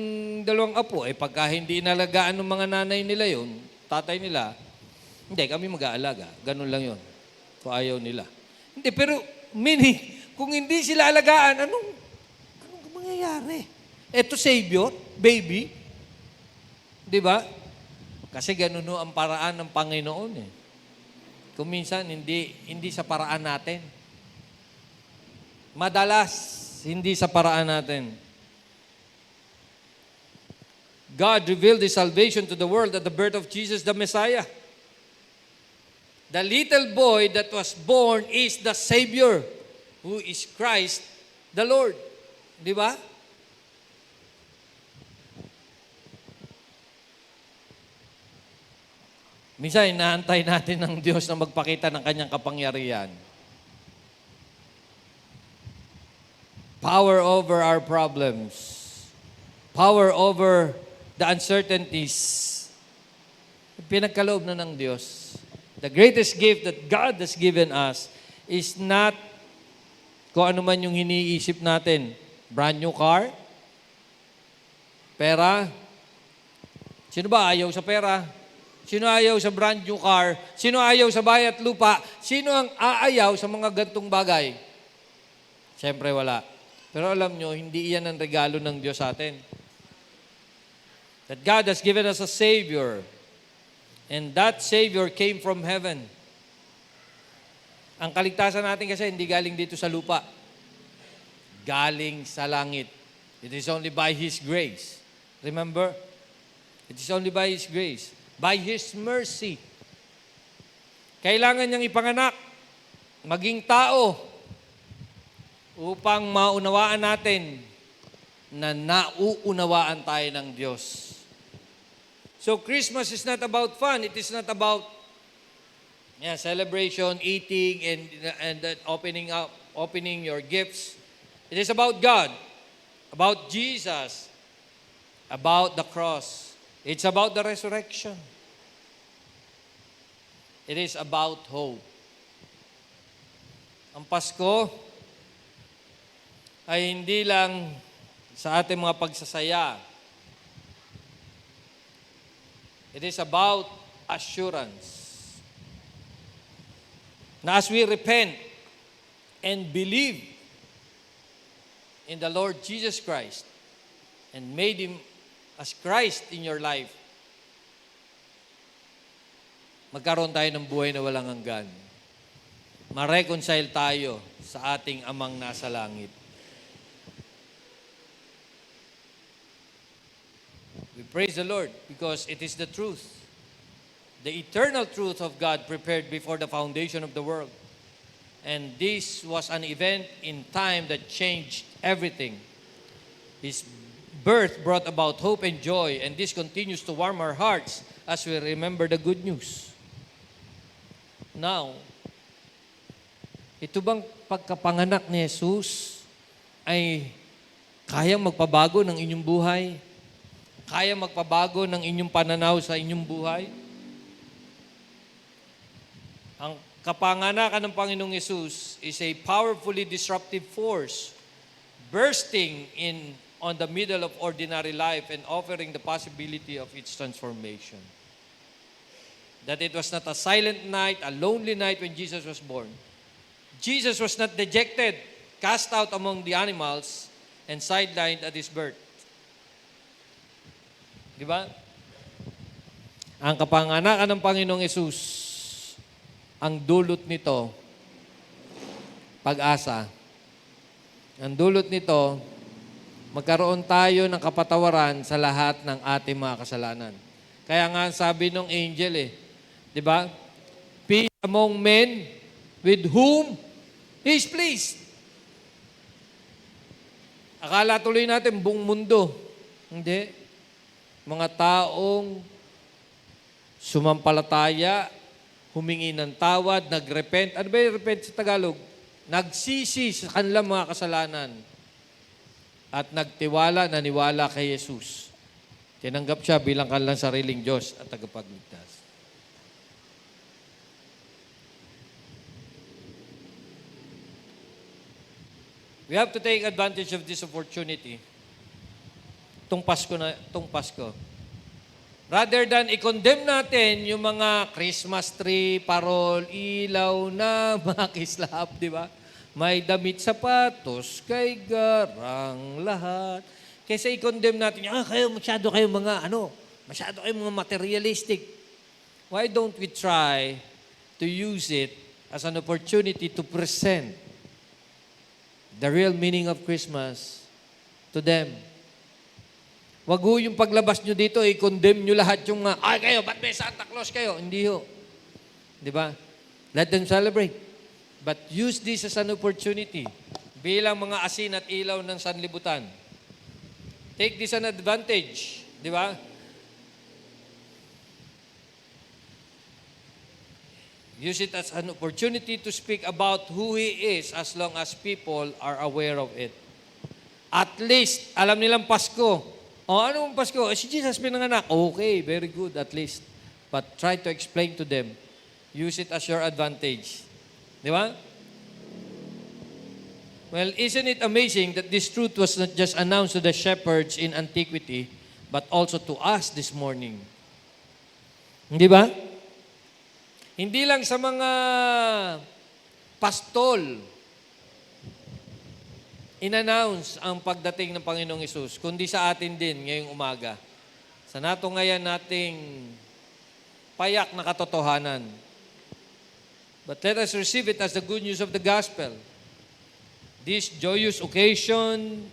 dalawang apo, pagka hindi inalagaan ng mga nanay nila yun, tatay nila, hindi, kami mag-aalaga. Ganun lang yun. Kung ayaw nila. Hindi, pero meaning, kung hindi sila alagaan, anong mangyayari? Eto Savior, baby. Di ba? Kasi ganun ang paraan ng Panginoon eh. Kung minsan, hindi sa paraan natin. Madalas, hindi sa paraan natin. God revealed His salvation to the world at the birth of Jesus the Messiah. The little boy that was born is the Savior, who is Christ the Lord. Di ba? Minsan, inaantay natin ng Diyos na magpakita ng kanyang kapangyarihan. Power over our problems. Power over the uncertainties. Pinagkaloob na ng Diyos. The greatest gift that God has given us is not kung ano man yung iniisip natin. Brand new car? Pera? Sino ba ayaw sa pera? Sino ayaw sa brand new car? Sino ayaw sa bayat lupa? Sino ang aayaw sa mga gantong bagay? Siyempre wala. Pero alam nyo, hindi iyan ang regalo ng Diyos sa atin. That God has given us a Savior. And that Savior came from heaven. Ang kaligtasan natin kasi hindi galing dito sa lupa. Galing sa langit. It is only by His grace. Remember? It is only by His grace. By His mercy. Kailangan niyang ipanganak, maging tao, upang maunawaan natin na nauunawaan tayo ng Diyos. So Christmas is not about fun. It is not about celebration, eating, and opening your gifts. It is about God, about Jesus, about the cross. It's about the resurrection. It is about hope. Ang Pasko ay hindi lang sa ating mga pagsasaya. It is about assurance. Na as we repent and believe in the Lord Jesus Christ and made Him as Christ in your life, magkaroon tayo ng buhay na walang hanggan. Ma-reconcile tayo sa ating Amang nasa langit. We praise the Lord because it is the truth. The eternal truth of God prepared before the foundation of the world. And this was an event in time that changed everything. His birth brought about hope and joy, and this continues to warm our hearts as we remember the good news. Now, ito bang pagkapanganak ni Jesus ay kayang magpabago ng inyong buhay? Kayang magpabago ng inyong pananaw sa inyong buhay? Ang kapanganakan ng Panginoong Yesus is a powerfully disruptive force bursting in on the middle of ordinary life and offering the possibility of its transformation. That it was not a silent night, a lonely night when Jesus was born. Jesus was not dejected, cast out among the animals, and sidelined at His birth. Di ba? Ang kapanganakan ng Panginoong Yesus, ang dulot nito, pag-asa. Ang dulot nito, magkaroon tayo ng kapatawaran sa lahat ng ating mga kasalanan. Kaya nga sabi nung angel di ba? Peace among men with whom He is pleased. Akala tuloy natin buong mundo. Hindi. Mga taong sumampalataya, humingi ng tawad, nagrepent. Ano ba yung repent sa Tagalog? Nagsisi sa kanilang mga kasalanan at nagtiwala, naniwala kay Jesus. Tinanggap siya bilang kanilang sariling Diyos at tagapagligtas. We have to take advantage of this opportunity. Itong Pasko. Rather than i-condemn natin yung mga Christmas tree, parol, ilaw na, mga kislap, di ba? May damit sapatos, kay garang lahat. Kaysa i-condemn natin, masyado kayo mga materialistic. Why don't we try to use it as an opportunity to present the real meaning of Christmas to them? Wag ho yung paglabas nyo dito, i-condemn nyo lahat yung kayo, ba't may Santa Claus kayo? Hindi ho. Di ba? Let them celebrate. But use this as an opportunity bilang mga asin at ilaw ng sanlibutan. Take this an advantage. Di ba? Use it as an opportunity to speak about who He is as long as people are aware of it. At least, alam nilang Pasko. Anong Pasko? Si Jesus pinanganak. Okay, very good, at least. But try to explain to them. Use it as your advantage. Di ba? Well, isn't it amazing that this truth was not just announced to the shepherds in antiquity, but also to us this morning? Di ba? Hindi lang sa mga pastol in-announce ang pagdating ng Panginoong Hesus, kundi sa atin din ngayong umaga. Sa natungayan nating payak na katotohanan. But let us receive it as the good news of the gospel. This joyous occasion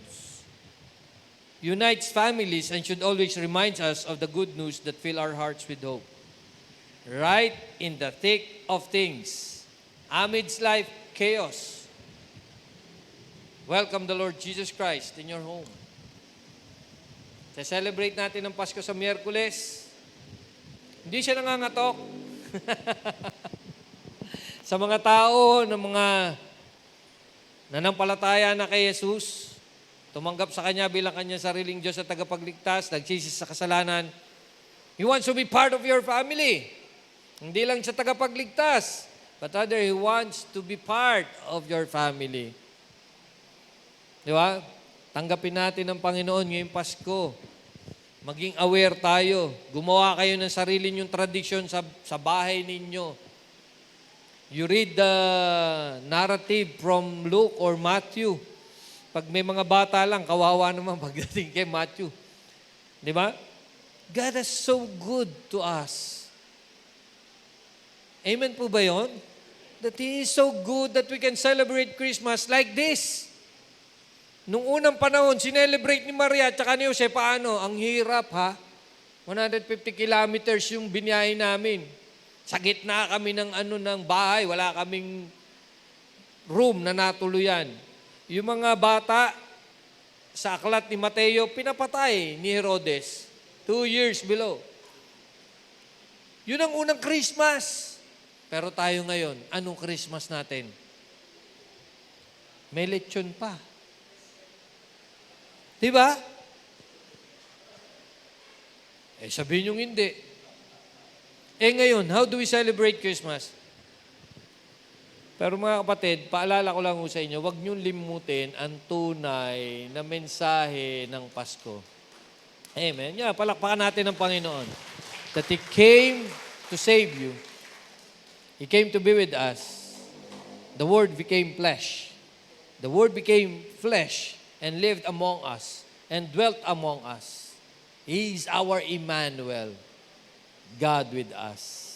unites families and should always remind us of the good news that fill our hearts with hope. Right in the thick of things, amidst life chaos, welcome the Lord Jesus Christ in your home. Celebrate natin ang Pasko sa Miyerkules. Hindi siya nangangatok. Sa mga tao na mga nanampalataya na kay Jesus, tumanggap sa Kanya bilang Kanyang sariling Diyos at tagapagligtas, nagsisi sa kasalanan, He wants to be part of your family. Hindi lang siya tagapagligtas, but rather He wants to be part of your family. Di ba? Tanggapin natin ang Panginoon ngayong Pasko. Maging aware tayo. Gumawa kayo ng sarili ninyong tradisyon sa bahay ninyo. You read the narrative from Luke or Matthew. Pag may mga bata lang, kawawa naman pagdating kay Matthew. Di ba? God is so good to us. Amen po ba yun? That He is so good that we can celebrate Christmas like this. Nung unang panahon, sinelebrate ni Maria at saka ni Jose, paano? Ang hirap ha. 150 kilometers yung binyahe namin. Sa gitna kami ng bahay, wala kaming room na natuluyan. Yung mga bata sa aklat ni Mateo, pinapatay ni Herodes. 2 years below. Yun ang unang Christmas. Pero tayo ngayon, anong Christmas natin? May lechon pa. Diba? Sabihin nyo hindi. Ngayon, how do we celebrate Christmas? Pero mga kapatid, paalala ko lang sa inyo, huwag niyong limutin ang tunay na mensahe ng Pasko. Amen. Yeah, palakpakan natin ang Panginoon. That He came to save you. He came to be with us. The Word became flesh. The Word became flesh and lived among us and dwelt among us. He is our Emmanuel, God with us.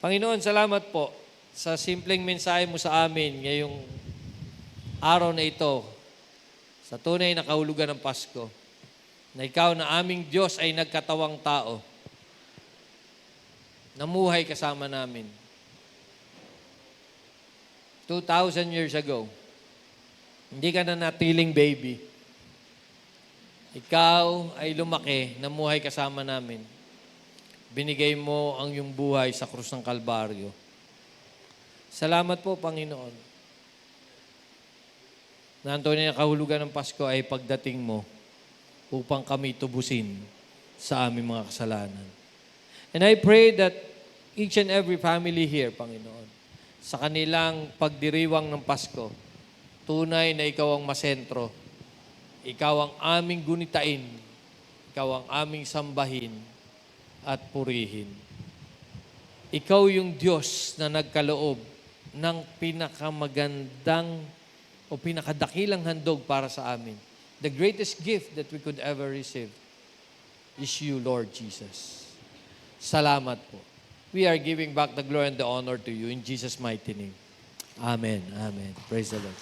Panginoon, salamat po sa simpleng mensahe mo sa amin ngayong araw na ito, sa tunay na kahulugan ng Pasko, na ikaw na aming Diyos ay nagkatawang tao, namuhay kasama namin. 2,000 years ago, hindi ka na natiling baby. Ikaw ay lumaki, namuhay kasama namin. Binigay mo ang iyong buhay sa krus ng Kalbaryo. Salamat po, Panginoon. Na ang tunay na kahulugan ng Pasko ay pagdating mo upang kami tubusin sa aming mga kasalanan. And I pray that each and every family here, Panginoon, sa kanilang pagdiriwang ng Pasko, tunay na ikaw ang masentro. Ikaw ang aming gunitain. Ikaw ang aming sambahin at purihin. Ikaw yung Diyos na nagkaloob ng pinakamagandang o pinakadakilang handog para sa amin. The greatest gift that we could ever receive is you, Lord Jesus. Salamat po. We are giving back the glory and the honor to you in Jesus' mighty name. Amen. Amen. Praise the Lord.